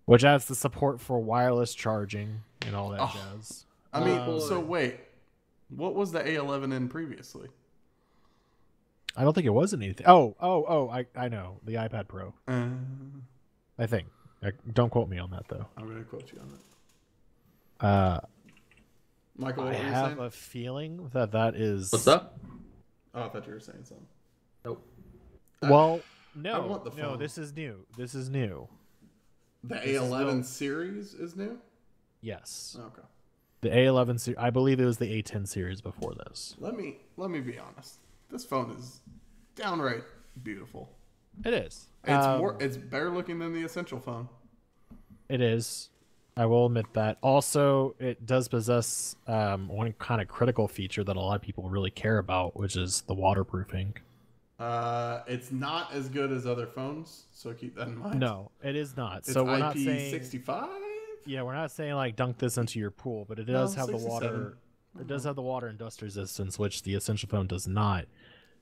which adds the support for wireless charging and all that Oh. jazz. I mean, Oh, so wait. What was the A11 in previously? I don't think it was anything. Oh, I know. The iPad Pro, I think. Don't quote me on that though. I'm going to quote you on that. Michael, what I were you have saying? a feeling that is. What's up? Oh, I thought you were saying something. Nope. Well, I no, want the no. phone. This is new. This is new. The is A11 no- series is new? Yes, Okay. the A11 series. I believe it was the A10 series before this. Let me be honest. This phone is downright beautiful. It is. It's better looking than the Essential phone. It is. I will admit that. Also, it does possess one kind of critical feature that a lot of people really care about, which is the waterproofing. It's not as good as other phones, so keep that in mind. No, it is not. It's So we're not saying. IP65? Yeah, we're not saying like dunk this into your pool, but it does have the 67. water. It does have the water and dust resistance, which the Essential phone does not.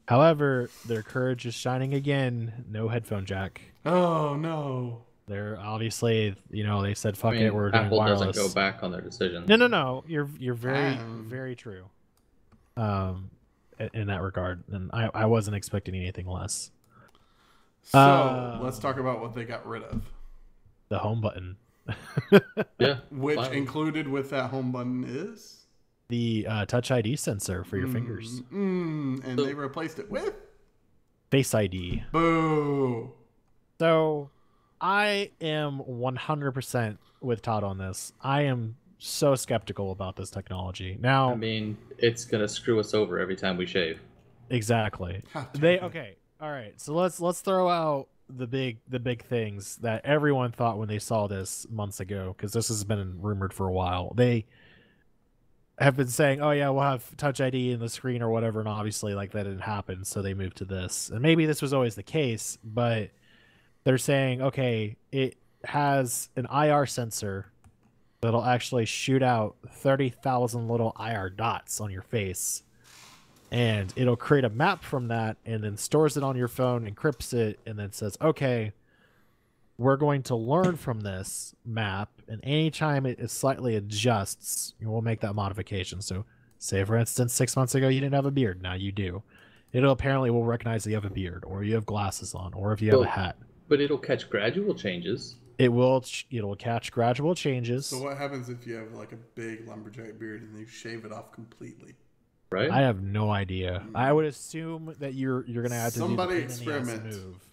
However, their courage is shining again. No headphone jack. Oh, no. They're obviously, they said, "Fuck I mean, it, we're doing Apple wireless." doesn't go back on their decision. No. You're very Um, very true. In that regard, and I wasn't expecting anything less. So, let's talk about what they got rid of. The home button, Yeah. Which finally. included with that home button is? the Touch ID sensor for your fingers, And they replaced it with? Face ID. Boo. So, I am 100% with Todd on this. I am so skeptical about this technology. Now, I mean, it's gonna screw us over every time we shave. exactly. How dare They you. okay. All right. So let's throw out the big things that everyone thought when they saw this months ago, because this has been rumored for a while. They have been saying, "Oh yeah, we'll have Touch ID in the screen or whatever," and obviously like that didn't happen, so they moved to this. And maybe this was always the case, but they're saying, okay, it has an IR sensor that'll actually shoot out 30,000 little IR dots on your face. And it'll create a map from that and then stores it on your phone, encrypts it, and then says, okay, we're going to learn from this map. And anytime it slightly adjusts, we'll make that modification. So say, for instance, 6 months ago, you didn't have a beard. Now you do. It'll apparently will recognize that you have a beard, or you have glasses on, or if you have a Well, hat. But it'll catch gradual changes. It'll catch gradual changes. So what happens if you have like a big lumberjack beard and you shave it off completely? Right? I have no idea. I would assume that you're gonna have to Somebody do the pain in the ass experiment. move.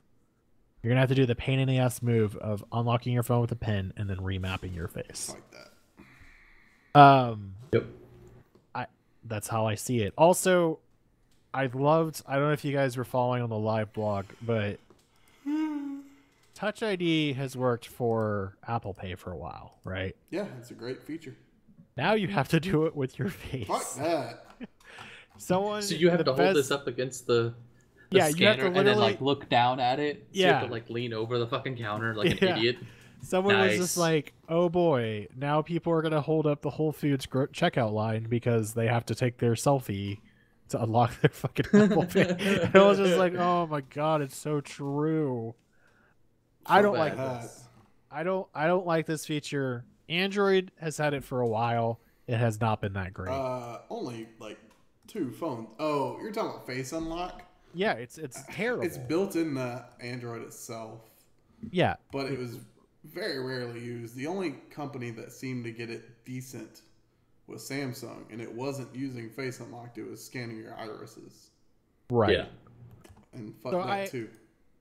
You're gonna have to do the pain in the ass move of unlocking your phone with a pen and then remapping your face. Like that. Yep. That's how I see it. Also, I don't know if you guys were following on the live blog, but Touch ID has worked for Apple Pay for a while, right? Yeah, it's a great feature. Now you have to do it with your face. Fuck that. Someone. So you have the to hold best- this up against the Yeah, you have to scanner and then literally- like look down at it. So you Yeah. have to like lean over the fucking counter like Yeah. an idiot. Someone was Nice. just like, "Oh boy, now people are gonna hold up the Whole Foods checkout line because they have to take their selfie to unlock their fucking Apple Pay." And I was just like, "Oh my god, it's so true." I don't like bad. this. I don't like this feature. Android has had it for a while. It has not been that great. Only like 2 phones. Oh, you're talking about Face Unlock? Yeah, it's terrible. It's built in the Android itself, Yeah, but it was very rarely used. The only company that seemed to get it decent was Samsung, and it wasn't using Face Unlock. It was scanning your irises. right. Yeah. And fuck So that too.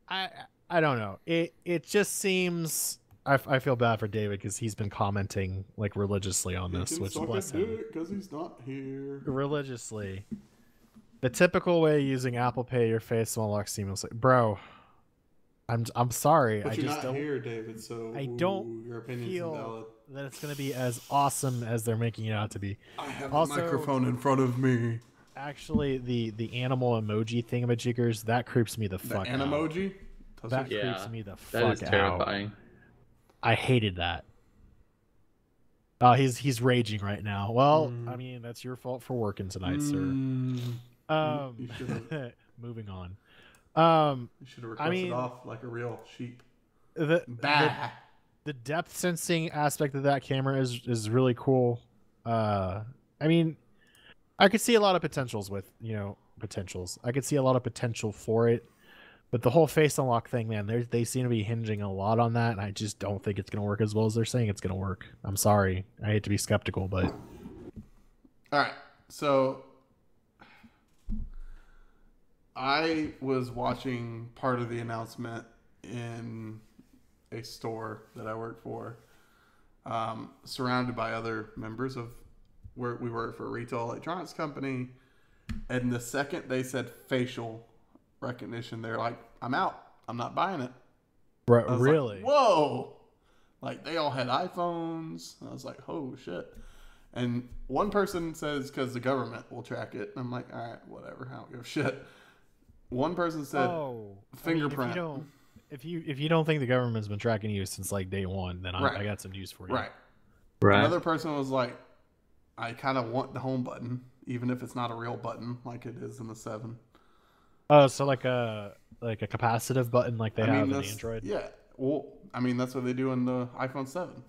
I don't know. It just seems. I feel bad for David because he's been commenting like religiously on this, which bless him. because he's not here. Religiously. The typical way using Apple Pay, your face will unlock seamlessly, bro. I'm sorry. But I you're just not don't here, David. So I don't your opinion's feel invalid. that it's gonna be as awesome as they're making it out to be. I have Also- a microphone in front of me. Actually, the animal emoji thingamajiggers that creeps me the The fuck out. Animoji? That Yeah, creeps me the fuck That is out. terrifying. I hated that. Oh, he's raging right now. Well, I mean that's your fault for working tonight, sir. You should've- Moving on. You should have requested mean- off like a real sheep. The Bah. the depth sensing aspect of that camera is really cool. I mean, I could see a lot of potentials with potentials. I could see a lot of potential for it, but the whole face unlock thing, man, they seem to be hinging a lot on that, and I just don't think it's gonna work as well as they're saying it's gonna work. I'm sorry, I hate to be skeptical, but All right. So I was watching part of the announcement in a store that I work for, surrounded by other members of where we work for a retail electronics company. And the second they said facial recognition, they're like, "I'm out. I'm not buying it." I was like, really, whoa! Like they all had iPhones. I was like, "Oh shit!" And one person says because the government will track it. And I'm like, "All right, whatever. I don't give a shit." One person said, fingerprint. if you don't think the government's been tracking you since like day one, then Right. I got some news for you. Right. Right. Another person was like, "I kind of want the home button, even if it's not a real button like it is in the 7." Oh, so like a capacitive button like they have in that's- Android. Yeah. Well, I mean, that's what they do in the iPhone 7.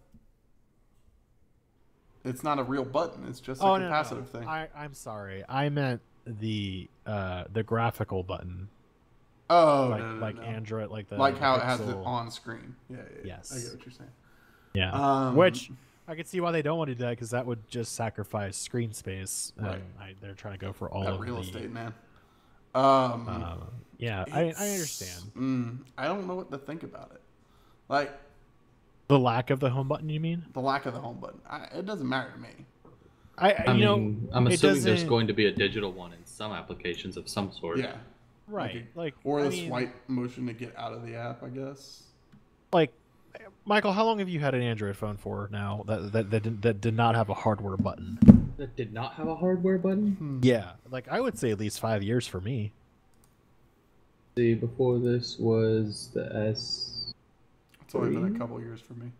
It's not a real button. It's just a capacitive thing. I'm sorry. I meant the graphical button, Oh, like no. Android, like the Like how it has it Pixel. on screen. Yeah. Yes. I get what you're saying. Yeah, which I could see why they don't want to do that because that would just sacrifice screen space. Right. They're trying to go for all That of real the estate, man. yeah, I understand I don't know what to think about it. Like the lack of the home button. You mean? the lack of the home button. It doesn't matter to me. I mean, I'm it assuming there's doesn't- going to be a digital one in some applications of some sort. Yeah. right. Or I the mean, swipe motion to get out of the app, I guess. like Michael, how long have you had an Android phone for now that did not have a hardware button? That did not have a hardware button? Yeah, like I would say at least 5 years for me. See, before this was the S. It's only been a couple years for me.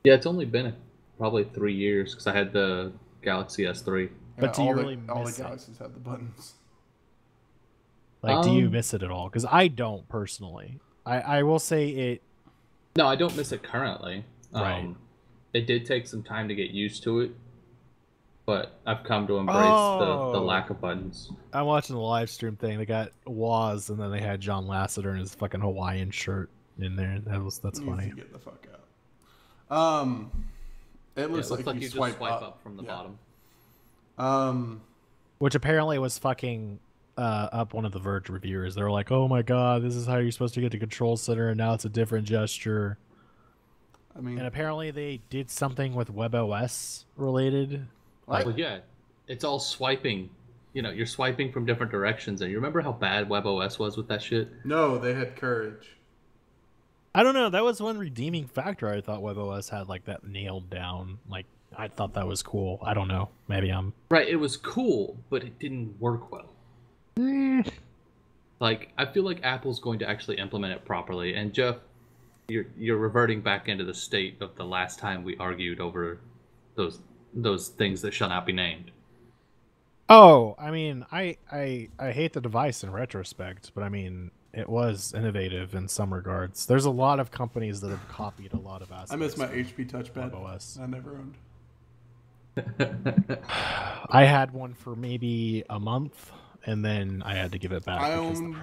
Yeah, it's only been probably 3 years because I had the Galaxy S3. But do you all really all the miss it? Galaxies had the buttons. Like, do you Um, miss it at all? Because I don't personally. I will say it. No, I don't miss it currently. Right. It did take some time to get used to it, but I've come to embrace Oh. the lack of buttons. I'm watching the live stream thing. They got Waz, and then they had John Lasseter in his fucking Hawaiian shirt in there. That's Needs funny. to get the fuck out. It looks Yeah, it like you just swipe up from the Yeah. bottom. Which apparently was fucking up one of the Verge reviewers. They were like, "Oh my god, this is how you're supposed to get the control center, and now it's a different gesture." I mean, And apparently they did something with WebOS related. right? Well, yeah, it's all swiping you're swiping from different directions, and you remember how bad WebOS was with that shit? No, they had courage. I don't know. That was one redeeming factor. I thought WebOS had like that nailed down. Like I thought that was cool. I don't know. Maybe I'm Right, it was cool, but it didn't work well. Like, I feel like Apple's going to actually implement it properly. And Jeff, you're reverting back into the state of the last time we argued over those things that shall not be named. Oh, I mean, I hate the device in retrospect, but I mean, it was innovative in some regards. There's a lot of companies that have copied a lot of aspects. I miss my of HP touchpad. WebOS. I never owned. I had one for maybe a month, and then I had to give it back. I because owned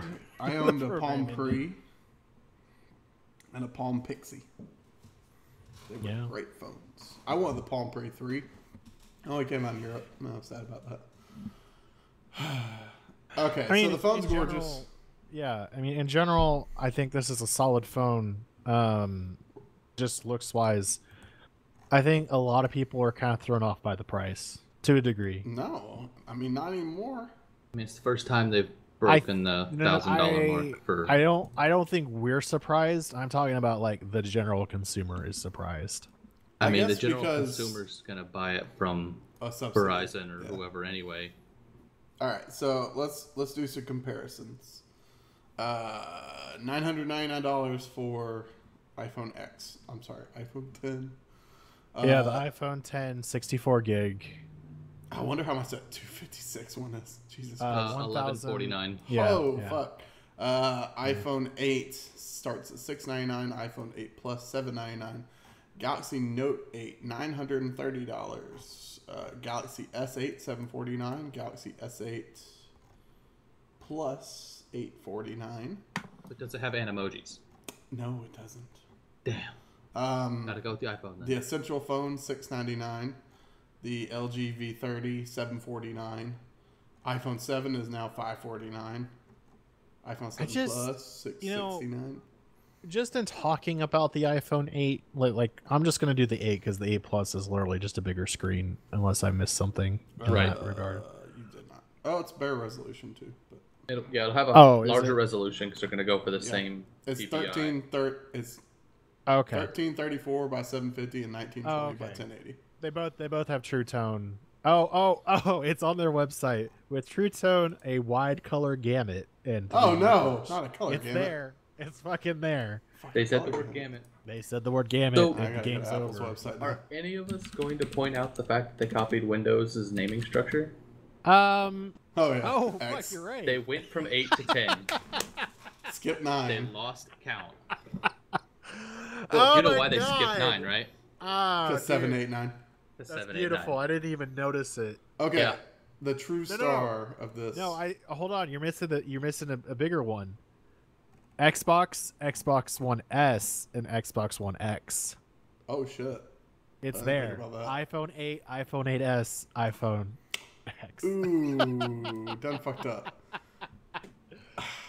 a For Palm Brandon. Pre and a Palm Pixie. They were Yeah. great phones. I wanted the Palm Pre 3. It only came out in Europe. No, I'm sad about that. Okay, I mean, so the phone's in gorgeous. general- yeah, I mean, in general, I think this is a solid phone. Just looks wise, I think a lot of people are kind of thrown off by the price to a degree. No, I mean not anymore. I mean, it's the first time they've broken the $1,000 mark for. I don't think we're surprised. I'm talking about like the general consumer is surprised. I I mean, the guess general because- consumer's gonna buy it from A subsidy. Verizon or Yeah. whoever anyway. All right, so let's do some comparisons. $999 for iPhone X. I'm sorry, iPhone 10. Yeah, the iPhone 10, 64 gig. I wonder how much that 256 one is. Jesus Uh, Christ. 1149. Yeah. Oh yeah. fuck. iPhone 8 starts at $699. iPhone 8 Plus $799. Galaxy Note 8 $930. Galaxy S8 $749. Galaxy S8 Plus $849. But does it have Animojis? No, it doesn't. Damn. Um, Gotta go with the iPhone then. the Essential phone $699. The LG V30 $749. iPhone 7 is now $549. iPhone 7 just- Plus you know, $669. Just in talking about the iPhone 8, like I'm just gonna do the 8 because the 8 Plus is literally just a bigger screen, unless I missed something in Right. that regard. You did not. Oh, it's bare resolution too. But It'll have a Oh, is larger it? resolution because they're gonna go for the same it's PPI. It's Okay, 1334 by 750 and 1920 by okay. 1080. they both have True Tone. Oh, it's on their website with True Tone, a wide color gamut, and Oh no, not a color it's gamut. there. It's fucking there. They said the Color word gamut. gamut. They said the word gamut, So- I and the gotta go game's to Apple's over. website now. Are any of us going to point out the fact that they copied Windows' naming structure? Oh yeah. Oh, X. fuck, you're right. They went from 8 to 10. Skip They 9. lost count. Oh you know my why they God. skipped 9, right? Ah, Because 7, 8, 9. The that's 7, 8, beautiful. 9. I didn't even notice it. Okay. Yeah. The true No, no, no. star of this. No, hold on. You're missing a bigger one. Xbox, Xbox One S, and Xbox One X. Oh shit. It's I didn't there. think about that. iPhone 8, iPhone 8s, iPhone X. Ooh, done fucked up.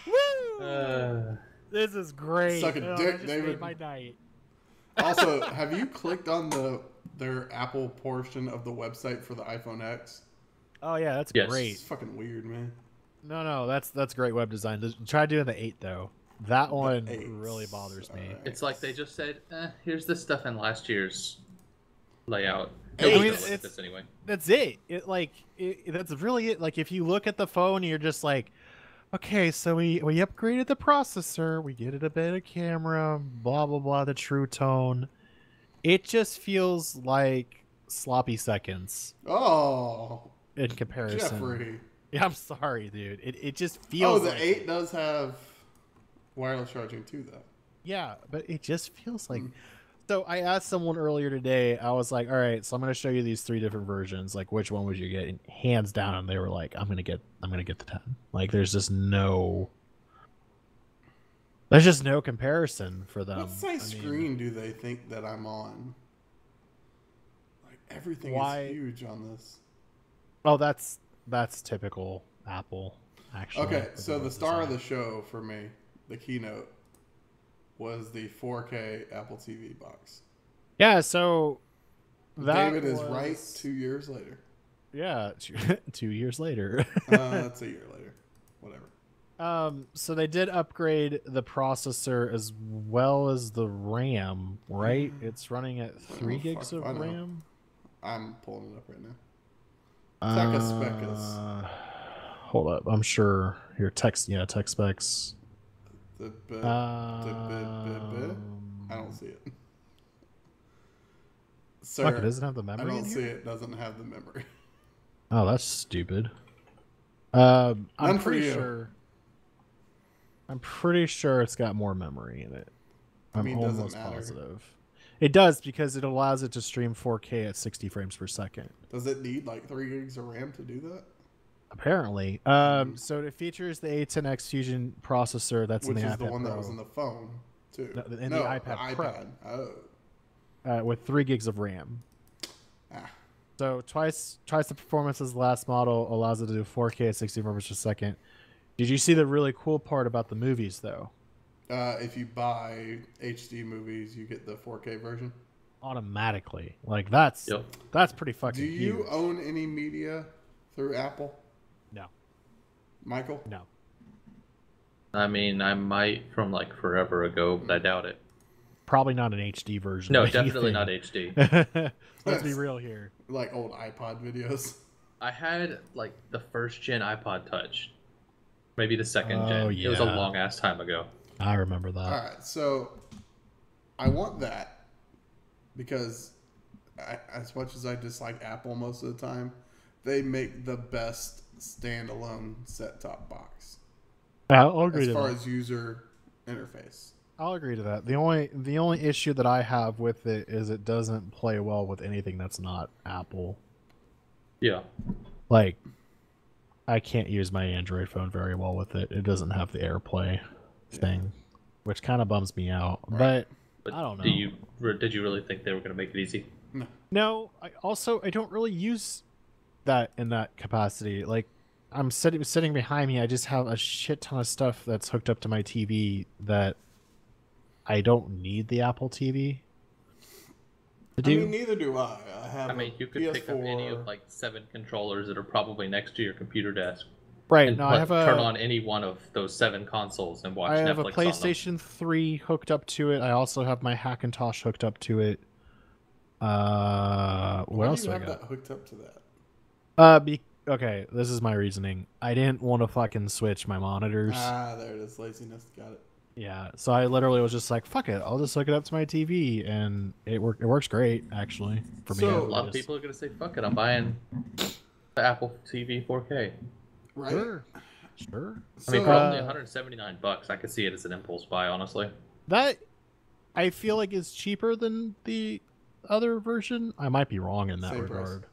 Woo! This is great. Suck a Oh, dick, that just David. made my night. Also, have you clicked on their Apple portion of the website for the iPhone X? Oh yeah, that's Yes. great. It's fucking weird, man. No, that's great web design. Try doing the 8 though. That one 8s. really bothers me. Alright. It's like they just said, here's the stuff in last year's layout. Hey, Nobody's I mean, gonna look at it's- this anyway. That's it. That's really it. Like if you look at the phone, you're just like, okay, so we upgraded the processor, we get it a better camera, blah blah blah, the True Tone. It just feels like sloppy seconds Oh, in comparison. Jeffrey. Yeah, I'm sorry, dude. It just Oh, feels. the like 8 does have wireless charging too, though. Yeah, but it just feels like. So I asked someone earlier today. I was like, "All right, so I'm going to show you these 3 different versions. Like, which one would you get?" And hands down, they were like, "I'm going to get the 10." Like, there's just no comparison for them. What size I mean, screen do they think that I'm on? Like everything Why- is huge on this. Oh, that's typical Apple. Actually. Okay, with so the web star of the design. show for me, the keynote, was the 4K Apple TV box. Yeah. So that David is was- right 2 years later. Yeah, 2 years later. That's a year later. Whatever. So they did upgrade the processor as well as the RAM, right? It's running at 3 gigs fuck of if I know. RAM. I'm pulling it up right now. Tech spec is Hold up, I'm sure your text specs. the I don't see it. Sir, Fuck, it doesn't have the I memory don't in see here? it. Doesn't have the memory. Oh, that's stupid. None I'm for pretty you. sure. I'm pretty sure it's got more memory in it. I I'm mean, doesn't almost matter. positive. It does because it allows it to stream 4K at 60 frames per second. Does it need like 3 gigs of RAM to do that? Apparently. So it features the A10X Fusion processor that's Which in the is iPad the one Pro, that was in the phone too. No, in the iPad Pro. Oh. with 3 gigs of RAM. Ah. So twice the performance as the last model, allows it to do 4K at 60 frames per second. Did you see the really cool part about the movies though? If you buy HD movies, you get the 4K version. Automatically, like that's pretty fucking. Do you huge. own any media through Apple, No, Michael? no. I mean, I might from like forever ago, but I doubt it. Probably not an HD version. No, of definitely anything. not HD. Let's be real here. Like old iPod videos. I had like the first gen iPod Touch, maybe the second Oh, gen. It was a yeah. long ass time ago. I remember that. All right, so I want that because as much as I dislike Apple most of the time, they make the best standalone set-top box I'll agree as to far that. as user interface. I'll agree to that. The only issue that I have with it is it doesn't play well with anything that's not Apple. Yeah. Like, I can't use my Android phone very well with it. It doesn't have the AirPlay thing, which kind of bums me out. Right. But I don't know. Did you really think they were going to make it easy? No, I don't really use that in that capacity. Like, I'm sitting behind me. I just have a shit ton of stuff that's hooked up to my TV that I don't need the Apple TV to do. I mean, neither do I. I have. I mean, you could pick up any of like 7 controllers that are probably next to your computer desk. Right. And No, I have turn on any one of those 7 consoles and watch I Netflix have a on them. PlayStation 3 hooked up to it. I also have my Hackintosh hooked up to it. What Why else do do you I have got? that hooked up to that? Okay, this is my reasoning. I didn't want to fucking switch my monitors. Ah, there it is. Laziness. Got it. Yeah, so I literally was just like, "Fuck it, I'll just hook it up to my TV," and it works great actually for me. So- A lot of people are going to say, fuck it, I'm buying the Apple TV 4K. Right. Sure. I So, mean, for only $179, I could see it as an impulse buy, honestly. That I feel like is cheaper than the other version. I might be wrong in that Same price. regard.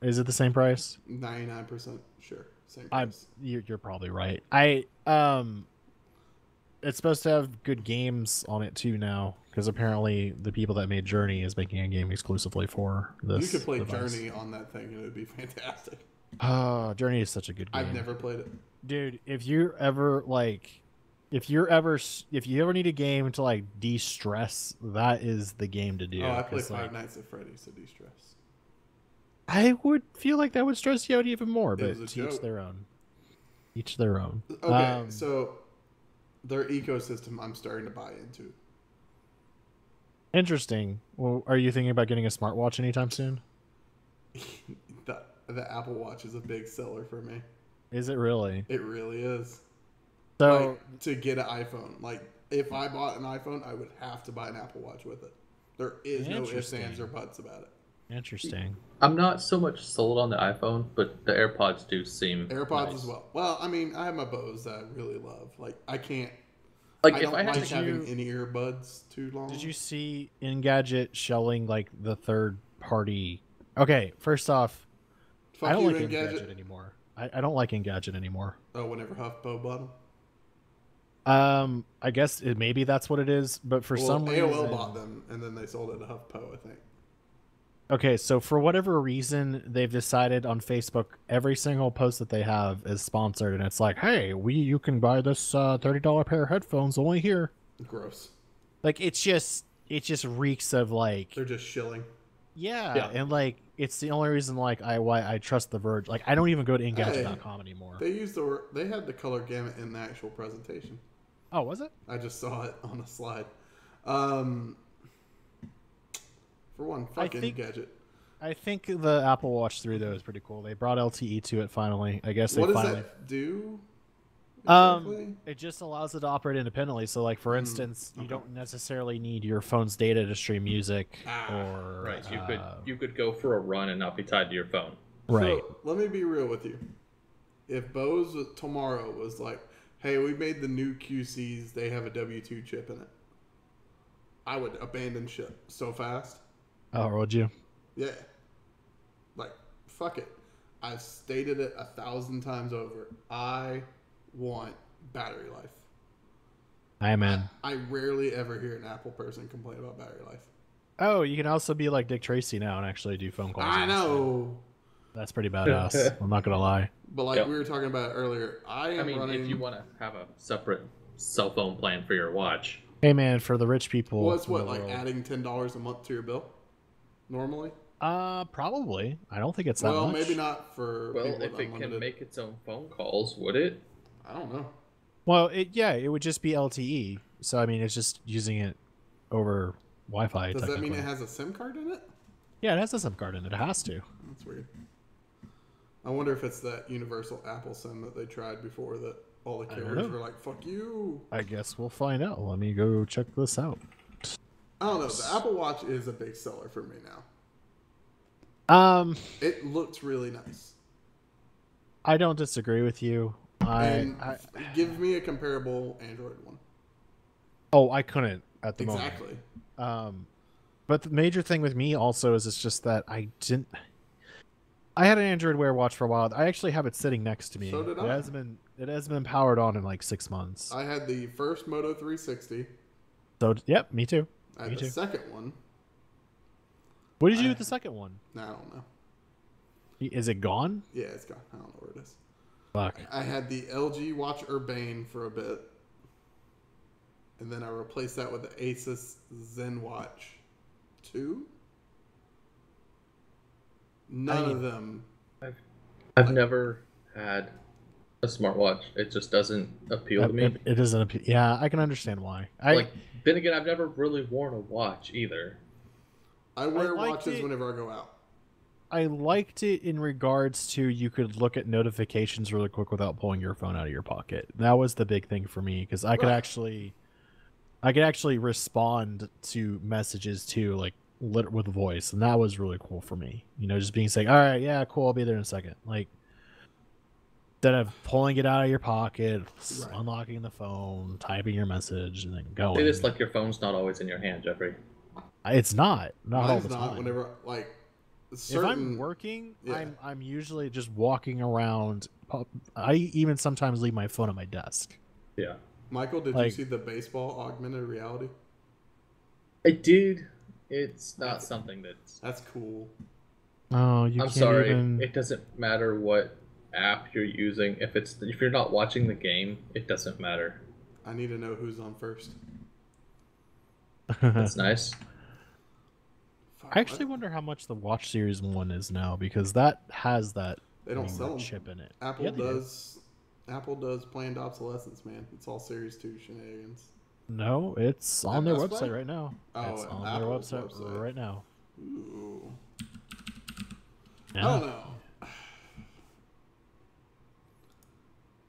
Is it the same price? 99% sure. Same I price. you're probably right. It's supposed to have good games on it too now, because apparently the people that made Journey is making a game exclusively for this. You could play device. Journey on that thing and it would be fantastic. Journey is such a good game. I've never played it. Dude, if you ever need a game to like de-stress, that is the game to do. Oh, I play 'cause, like, Five Nights at Freddy's to de-stress. I would feel like that would stress you out even more, but was a to each joke. their own. Each their own. Okay, so their ecosystem I'm starting to buy into. Interesting. Well, are you thinking about getting a smartwatch anytime soon? The Apple Watch is a big seller for me. Is it really? It really is. So Like, to get an iPhone. Like, if I bought an iPhone, I would have to buy an Apple Watch with it. There is no ifs, Interesting. ands, or buts about it. interesting. I'm not so much sold on the iPhone, but the AirPods do seem AirPods nice. as well. Well, I mean, I have my Bose that I really love. Like, I can't. Like, I if don't I had like to having in earbuds too long. Did you see Engadget shelling like the third party? Okay, first off, Fuck I don't you, like Engadget. Engadget anymore. I don't like Engadget anymore. Oh, whenever HuffPo bought them. I guess maybe that's what it is, but for some AOL reason, bought them, and then they sold it to HuffPo, I think. okay, so for whatever reason, they've decided on Facebook every single post that they have is sponsored, and it's like, hey, you can buy this $30 pair of headphones only here. Gross. Like it just reeks of like They're just shilling. Yeah, Yeah. and like it's the only reason like why I trust The Verge. Like I don't even go to Engadget.com anymore. They had the color gamut in the actual presentation. Oh, was it? I just saw it on a slide. For one, fucking Engadget. I think the Apple Watch 3 though is pretty cool. They brought LTE to it finally. I guess they What does finally. that do? Exactly? It just allows it to operate independently. So, like for instance, you don't necessarily need your phone's data to stream music, or Right. You could go for a run and not be tied to your phone. right. So, let me be real with you. If Bose tomorrow was like, hey, we made the new QCs, they have a W2 chip in it, I would abandon ship so fast. Oh, would you? Yeah. Like, fuck it. I've stated it 1,000 times over. I want battery life. Hi, man. I rarely ever hear an Apple person complain about battery life. Oh, you can also be like Dick Tracy now and actually do phone calls. I on this thing. know. That's pretty badass. I'm not gonna lie. But like Yep. we were talking about earlier, I mean, running... if you want to have a separate cell phone plan for your watch, Hey, man, for the rich people. Well, it's in what, the like world- adding $10 a month to your bill? Normally? Probably. I don't think it's that Well, much. maybe not for well, people if with it can unlimited. make its own phone calls, would it? I don't know. Well, it would just be LTE. So I mean, it's just using it over Wi-Fi. Does that mean technically. it has a SIM card in it? Yeah, it has a SIM card in it. It has to. That's weird. I wonder if it's that universal Apple SIM that they tried before that all the I don't carriers know. were like, fuck you. I guess we'll find out. Let me go check this out. I don't know. The Apple Watch is a big seller for me now. It looks really nice. I don't disagree with you. And give me a comparable Android one. I couldn't at the moment. Exactly. But the major thing with me also is it's just that I had an Android Wear watch for a while. I actually have it sitting next to me. So did It I. hasn't been powered on in like 6 months. I had the first Moto 360. So yep, me too. I had Me the too. second one. What did you do with the second one? Nah, I don't know. Is it gone? Yeah, it's gone. I don't know where it is. Fuck. I had the LG Watch Urbane for a bit. And then I replaced that with the Asus ZenWatch 2. None of them. I've never had a smartwatch. It just doesn't appeal to me. It doesn't appeal. Yeah, I can understand why. Then again, I've never really worn a watch either. I wear liked watches it. whenever I go out. I liked it in regards to you could look at notifications really quick without pulling your phone out of your pocket. That was the big thing for me because I could Right. actually respond to messages too, like with voice, and that was really cool for me. You know, just being saying, "All right, yeah, cool, I'll be there in a second." Like instead of pulling it out of your pocket, Right. unlocking the phone, typing your message, and then going. It is like your phone's not always in your hand, Jeffrey. It's not all Mine's the not time. whenever, like, If certain... I'm working, Yeah. I'm usually just walking around. I even sometimes leave my phone at my desk. Yeah. Michael, did you like- see the baseball augmented reality? I did. It's not something that's... That's cool. Oh, you I'm can't sorry. even. It doesn't matter what app you're using. If you're not watching the game, it doesn't matter. I need to know who's on first. That's nice. Fuck, I actually what? wonder how much the Watch Series 1 is now because that has that They don't ring sell them. chip in it. Apple Yeah, they do. does. Apple does planned obsolescence, man. It's all Series 2 shenanigans. No, it's on At their Best website Buy? right now. Oh, It's at on their Apple's website, website. right now. Ooh. Yeah. I don't know.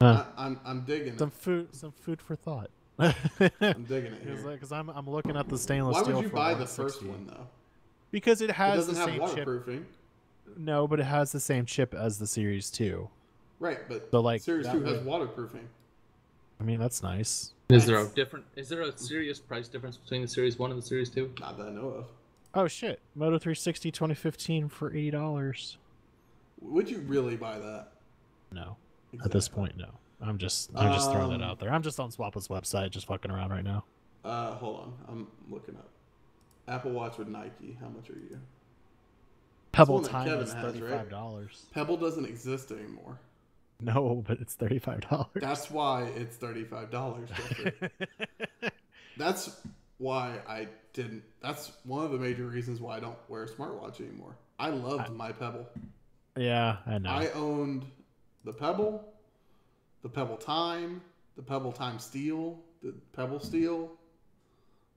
Huh. I'm digging Some it. some food for thought. I'm digging it here. Because I'm looking at the stainless Why steel. would you for buy the first 160. one though? Because it It has doesn't the have same chip. waterproofing. No, but it has the same chip as the Series 2. Right, but So, like, Series that 2 has would- waterproofing. I mean, that's nice. Is there a serious price difference between the Series 1 and the Series 2? Not that I know of. Oh shit! Moto 360 2015 for $80. Would you really buy that? No, at this Exactly. point, no. I'm just throwing that out there. I'm just on Swappa's website, just fucking around right now. Hold on. I'm looking up. Apple Watch with Nike. How much are you? Pebble one that Time Kevin is has, right? $35. Pebble doesn't exist anymore. No, but it's $35. That's why it's $35. Jeffrey. That's why I didn't. That's one of the major reasons why I don't wear a smartwatch anymore. I loved my Pebble. Yeah, I know. I owned the Pebble Time, the Pebble Time Steel, the Pebble Steel.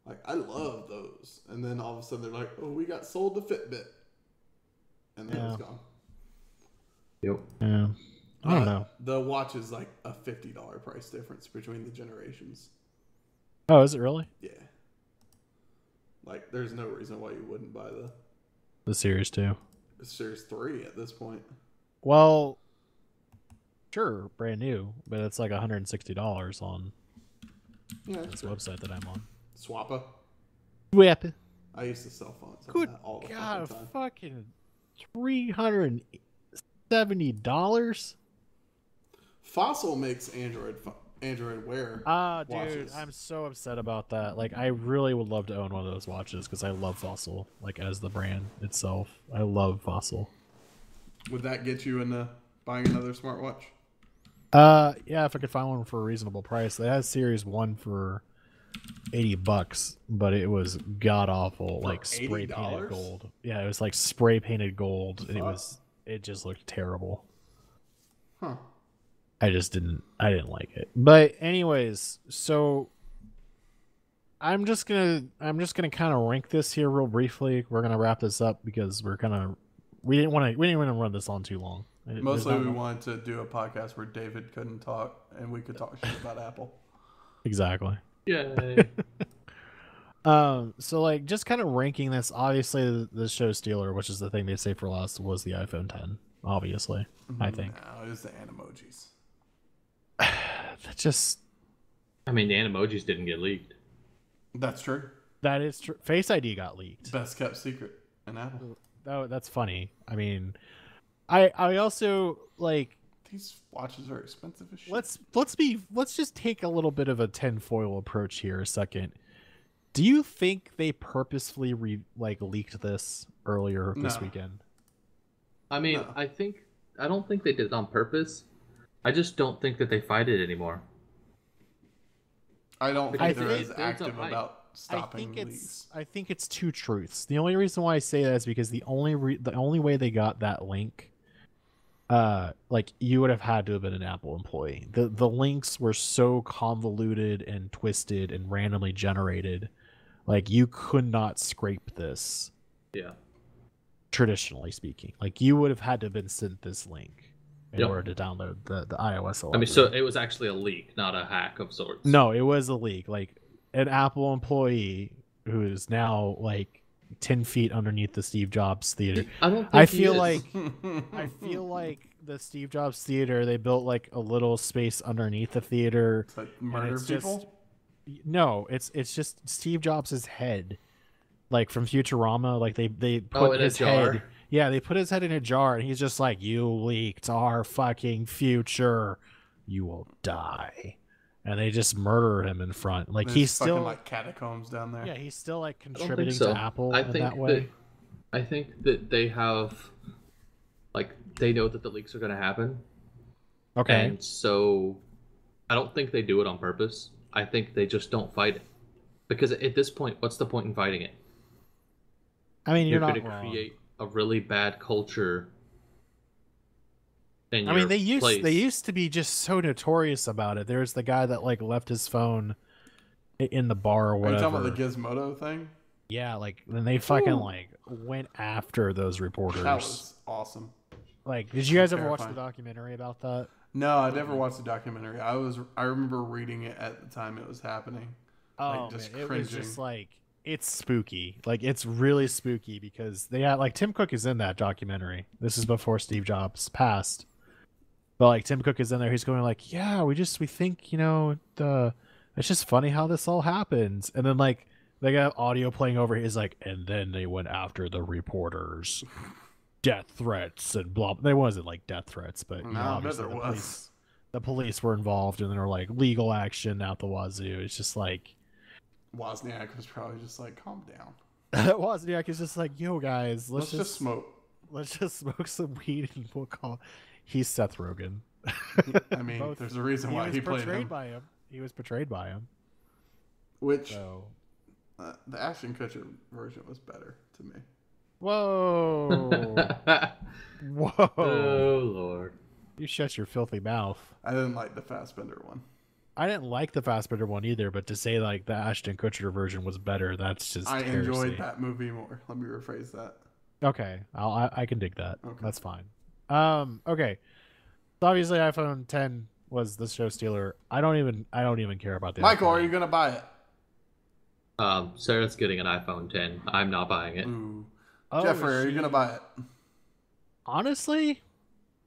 Like, I love those. And then all of a sudden they're like, oh, we got sold to Fitbit. And then it's gone. Yep. Yeah. I don't know. The watch is like a $50 price difference between the generations. Oh, is it really? Yeah. Like, there's no reason why you wouldn't buy The Series 2. the Series 3 at this point. Well, sure, brand new, but it's like $160 on Yeah, this website that I'm on. Swappa. Whip. I used to sell phones on Good that all the God, fucking time. fucking $370. Fossil makes Android Wear. Ah, dude, watches. I'm so upset about that. Like, I really would love to own one of those watches because I love Fossil, like as the brand itself. I love Fossil. Would that get you into buying another smartwatch? Yeah, if I could find one for a reasonable price. They had Series 1 for $80, but it was god awful, like spray painted $80? gold. Yeah, it was like spray painted gold, and Fuck. it just looked terrible. Huh. I didn't like it. But anyways, so I'm just gonna kind of rank this here real briefly. We're gonna wrap this up because we didn't want to run this on too long. Mostly we wanted to do a podcast where David couldn't talk and we could talk shit about Apple. Exactly. Yay. So like just kind of ranking this, obviously the show stealer, which is the thing they say for last, was the iPhone 10. Obviously, I think. No, it was the Animojis. That just I mean, the Animojis didn't get leaked. That's true. that is true. Face ID got leaked. Best kept secret in Apple. That's funny. I mean, I also like These watches are expensive as shit. let's just take a little bit of a tinfoil approach here a second. Do you think they purposefully leaked this earlier this No. weekend? I mean, No. I don't think they did it on purpose. I just don't think that they fight it anymore. I don't I think they're think as it's a active hype. about stopping leaks. I think it's two truths. The only reason why I say that is because the only way they got that link, like you would have had to have been an Apple employee. The links were so convoluted and twisted and randomly generated, like you could not scrape this. Yeah. Traditionally speaking, like you would have had to have been sent this link in Yep. order to download the iOS 11. I mean, so it was actually a leak, not a hack of sorts. No, it was a leak. Like an Apple employee who is now like 10 feet underneath the Steve Jobs Theater. I don't think I he feel is. like the Steve Jobs Theater, they built like a little space underneath the theater. It's like murder it's people. No, it's just Steve Jobs' head. Like from Futurama, like they put in a his jar? head. Yeah, they put his head in a jar and he's just like, "You leaked our fucking future. You will die." And they just murder him in front. Like There's he's fucking still like catacombs down there. yeah, he's still like I don't contributing think so. to Apple I in think that way. I think that they have, like, they know that the leaks are going to happen. Okay. And so I don't think they do it on purpose. I think they just don't fight it. Because at this point, what's the point in fighting it? I mean, you're going not to wrong. create a really bad culture. In I mean, your place. they used to be just so notorious about it. There's the guy that like left his phone in the bar or Are you whatever. talking about the Gizmodo thing? Yeah, like then they fucking like went after those reporters. That was awesome. Like, did you guys ever watch the Terrifying. documentary about that? No, I never watched the documentary. I remember reading it at the time it was happening. Oh, just man, it was cringing. just like it's spooky. Like it's really spooky because they had like Tim Cook is in that documentary. This is before Steve Jobs passed. But like Tim Cook is in there, he's going like, "Yeah, we think, it's just funny how this all happens." And then like they got audio playing over. He's like, "And then they went after the reporters, death threats and blah." There wasn't like death threats, but No, I bet obviously there was. the police were involved, and there were like legal action out the wazoo. It's just like Wozniak was probably just like, calm down. Wozniak is just like, "Yo guys, Let's just smoke. let's just smoke some weed and we'll call." He's Seth Rogen. I mean, Both- there's a reason why was he played portrayed him. by him. He was portrayed by him. Which So The Ashton Kutcher version was better to me. Whoa. Whoa. Oh Lord. You shut your filthy mouth. I didn't like the Fassbender one. I didn't like the Fassbender one either, but to say like the Ashton Kutcher version was better, that's just I heresy. enjoyed that movie more. Let me rephrase that. Okay, I can dig that. Okay. That's fine. Okay. So obviously iPhone 10 was the show stealer. I don't even care about the Michael, iPhone are you 8. gonna buy it? Sarah's getting an iPhone 10. I'm not buying it. Ooh. Oh, Jeffrey, are she- you gonna buy it? Honestly,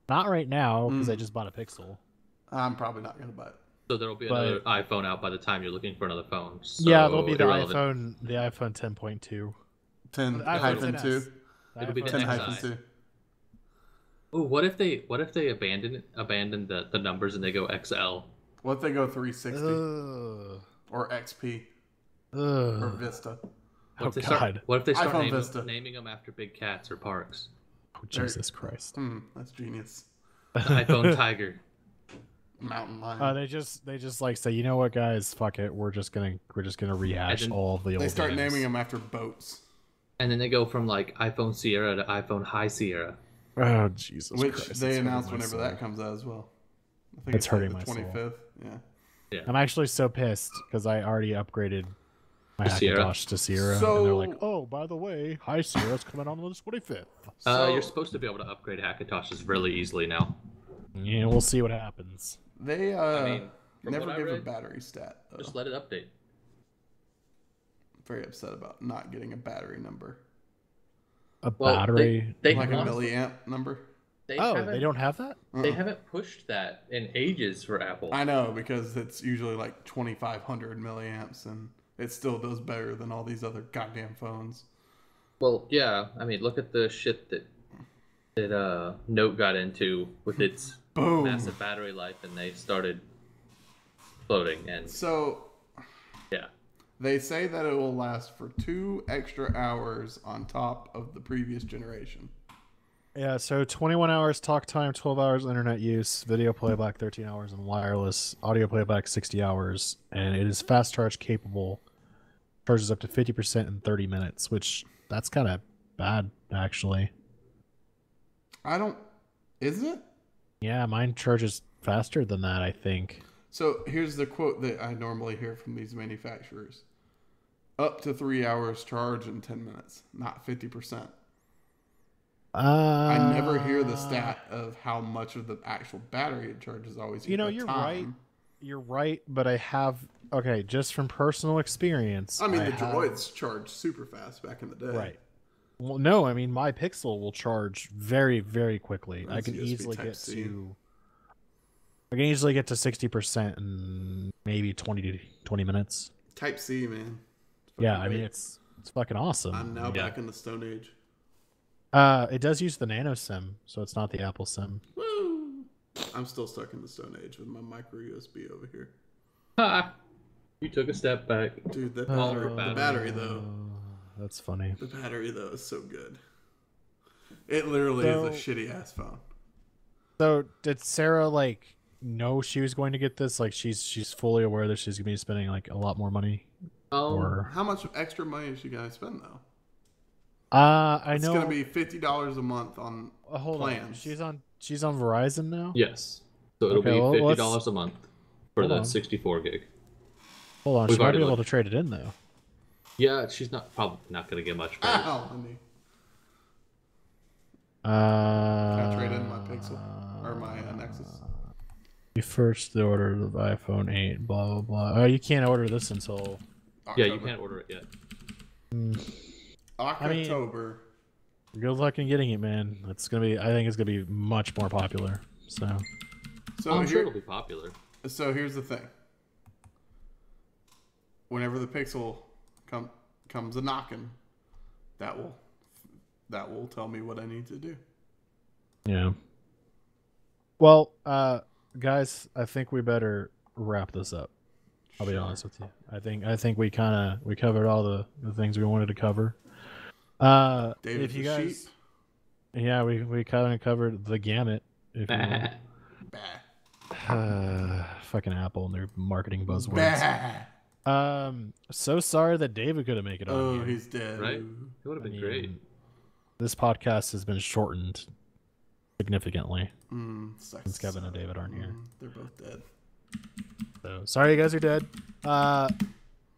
not right now because I just bought a Pixel. I'm probably not gonna buy it. So there'll be But- another iPhone out by the time you're looking for another phone. So Yeah, there'll be the irrelevant. the iPhone 10.2. 10 The iPhone hyphen 10s. 2. The It'll be iPhone the 10 XI. hyphen 2. Ooh, what if they abandon the numbers and they go XL? What if they go 360 Ugh. or XP or Ugh. Vista? What Oh if they God. start? What if they start iPhone Vista. naming them after big cats or parks? Oh, Jesus Christ. That's genius. The iPhone Tiger. Mountain Lion. They just like say, you know what, guys, fuck it, we're just gonna rehash And then all of the old. They start names. naming them after boats, And then they go from like iPhone Sierra to iPhone High Sierra. Oh Jesus which Christ! they it's announce hurting my whenever soul. that comes out as well. I think It's like hurting the my soul. 25th. Yeah. I'm actually so pissed because I already upgraded my Sierra? Hackintosh to Sierra, and they're like, "Oh, by the way, High Sierra's coming on the 25th." So- You're supposed to be able to upgrade Hackintoshes really easily now. Yeah, we'll see what happens. They I mean, from never what I give a read, battery stat. Though. Just let it update. Very upset about not getting a battery number, A Well, battery. They like a honestly- milliamp number. They Oh, haven't, they don't have that. They haven't pushed that in ages for Apple. I know because it's usually like 2,500 milliamps, and it still does better than all these other goddamn phones. Well, yeah. I mean, look at the shit that Note got into with its Boom. massive battery life, and they started floating. And So yeah, they say that it will last for 2 extra hours on top of the previous generation. Yeah, so 21 hours talk time, 12 hours internet use, video playback 13 hours, and wireless audio playback 60 hours. And it is fast charge capable. Charges up to 50% in 30 minutes, which that's kind of bad, actually. Isn't it? Yeah, mine charges faster than that, I think. So here's the quote that I normally hear from these manufacturers. Up to 3 hours charge in 10 minutes, not 50%. I never hear the stat of how much of the actual battery it charges always. You know, at you're time. right. You're right, but I have... Okay, just from personal experience... I mean, the have- Droids charged super fast back in the day. Right. Well, no, I mean, my Pixel will charge very, very quickly. I That's can USB easily get Type-C. to... I can easily get to 60% in maybe 20 minutes. Type C, man. It's Yeah, fucking I mean, great. it's fucking awesome. I'm now back in the Stone Age. It does use the Nano SIM, so it's not the Apple SIM. Woo! I'm still stuck in the Stone Age with my micro USB over here. ha! You took a step back. Dude, the Oh, battery though. That's funny. The battery though is so good. It literally is a shitty ass phone. So did Sarah like know she was going to get this? Like she's fully aware that she's gonna be spending like a lot more money. Or How much extra money is she gonna spend though? I It's know. gonna be $50 a month on Hold on. plans. She's on Verizon now. Yes. So it'll Okay, be well, $50 a month for Hold the on. 64 gig. Hold on. We've She might already be able looked. to trade it in though. Yeah, she's probably not going to get much for it. Ow, honey. Can I trade in my Pixel or my Nexus? You first order the iPhone 8. Blah blah blah. Oh, you can't order this until. Yeah, you October. can't order it yet. October. Good luck in getting it, man. It's gonna be. I think it's gonna be much more popular. So. So I'm sure here, it'll be popular. so here's the thing. Whenever the Pixel comes a knocking, that will tell me what I need to do. Yeah. Well, guys, I think we better wrap this up. I'll be honest with you. I think we covered all the things we wanted to cover. David if you the guys, sheep. yeah, we kind of covered the gamut. If you will. Bah. Fucking Apple and their marketing buzzwords. Bah. So sorry that David couldn't make it on Oh, here. he's dead. Right? It would have been great. This podcast has been shortened significantly Sucks. since Kevin and David aren't here. They're both dead. So sorry you guys are dead. But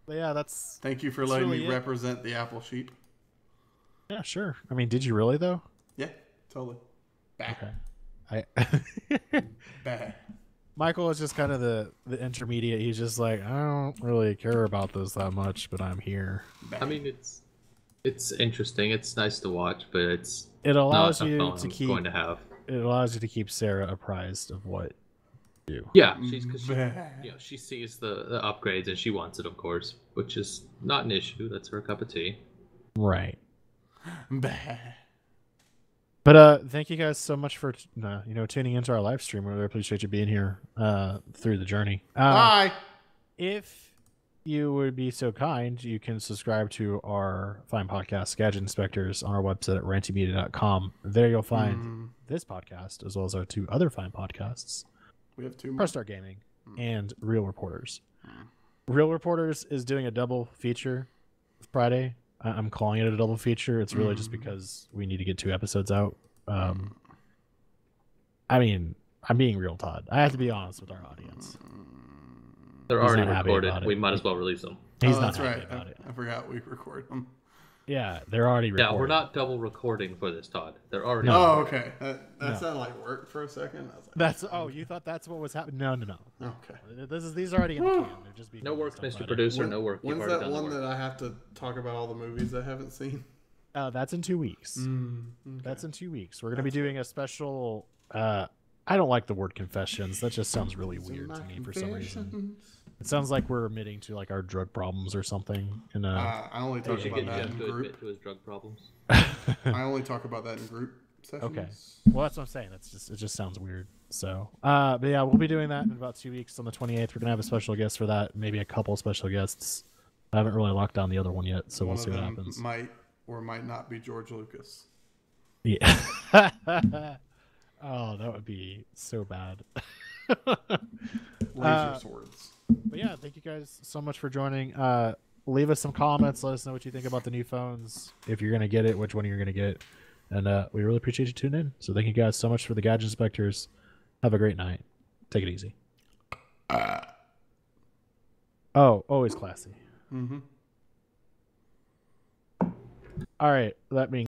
yeah, that's Thank you for That's letting really me it. represent the apple sheep. yeah, sure. I mean, did you really though? Yeah, totally. Bah. Okay. Bah. Michael is just kind of the intermediate. He's just like, I don't really care about this that much, but I'm here. Bah. I mean, it's interesting. It's nice to watch, but it's It allows not a you phone to I'm keep going to have. it allows you to keep Sarah apprised of what you do. Yeah, because Bah. she sees the upgrades and she wants it, of course, which is not an issue. That's her cup of tea. Right. Bah. But thank you guys so much for tuning into our live stream. We really appreciate you being here through the journey. Bye. If you would be so kind, you can subscribe to our fine podcast, Gadget Inspectors, on our website at rantymedia.com. There you'll find this podcast as well as our two other fine podcasts, We have 2 more. Pro Star Gaming and Real Reporters. Real Reporters is doing a double feature Friday. I'm calling it a double feature. It's really just because we need to get 2 episodes out. I mean, I'm being real, Todd. I have to be honest with our audience. They're He's already not happy recorded. about it. We might as well release them. He's Oh, not that's happy right. about it. I forgot we record them. Yeah, they're already recorded. Yeah, we're not double recording for this, Todd. They're already. No. Oh, okay. That No. sounded like work for a second. I was like, That's you thought that's what was happening? No. okay. These are already in the can. They're just being No work, released on Mr. Friday. Producer. No work. You've When's already that done the one work. that I have to talk about all the movies I haven't seen? That's in 2 weeks. Okay. That's in 2 weeks. We're gonna be doing a special. I don't like the word confessions. That just sounds really weird to me for some reason. It sounds like we're admitting to like our drug problems or something. And I only We talk should about get that Jeff in to group. admit to his drug problems. I only talk about that in group sessions. Okay. Well, that's what I'm saying. It just sounds weird. So, but yeah, we'll be doing that in about 2 weeks on the 28th. We're gonna have a special guest for that. Maybe a couple special guests. I haven't really locked down the other one yet, so One we'll of see what them happens. might or might not be George Lucas. Yeah. Oh, that would be so bad. Laser swords. But yeah, thank you guys so much for joining. Leave us some comments. Let us know what you think about the new phones. If you're gonna get it, which one you're gonna get, and we really appreciate you tuning in. So thank you guys so much for the Gadget Inspectors. Have a great night. Take it easy. Oh, always classy. Mm-hmm. All right, that means.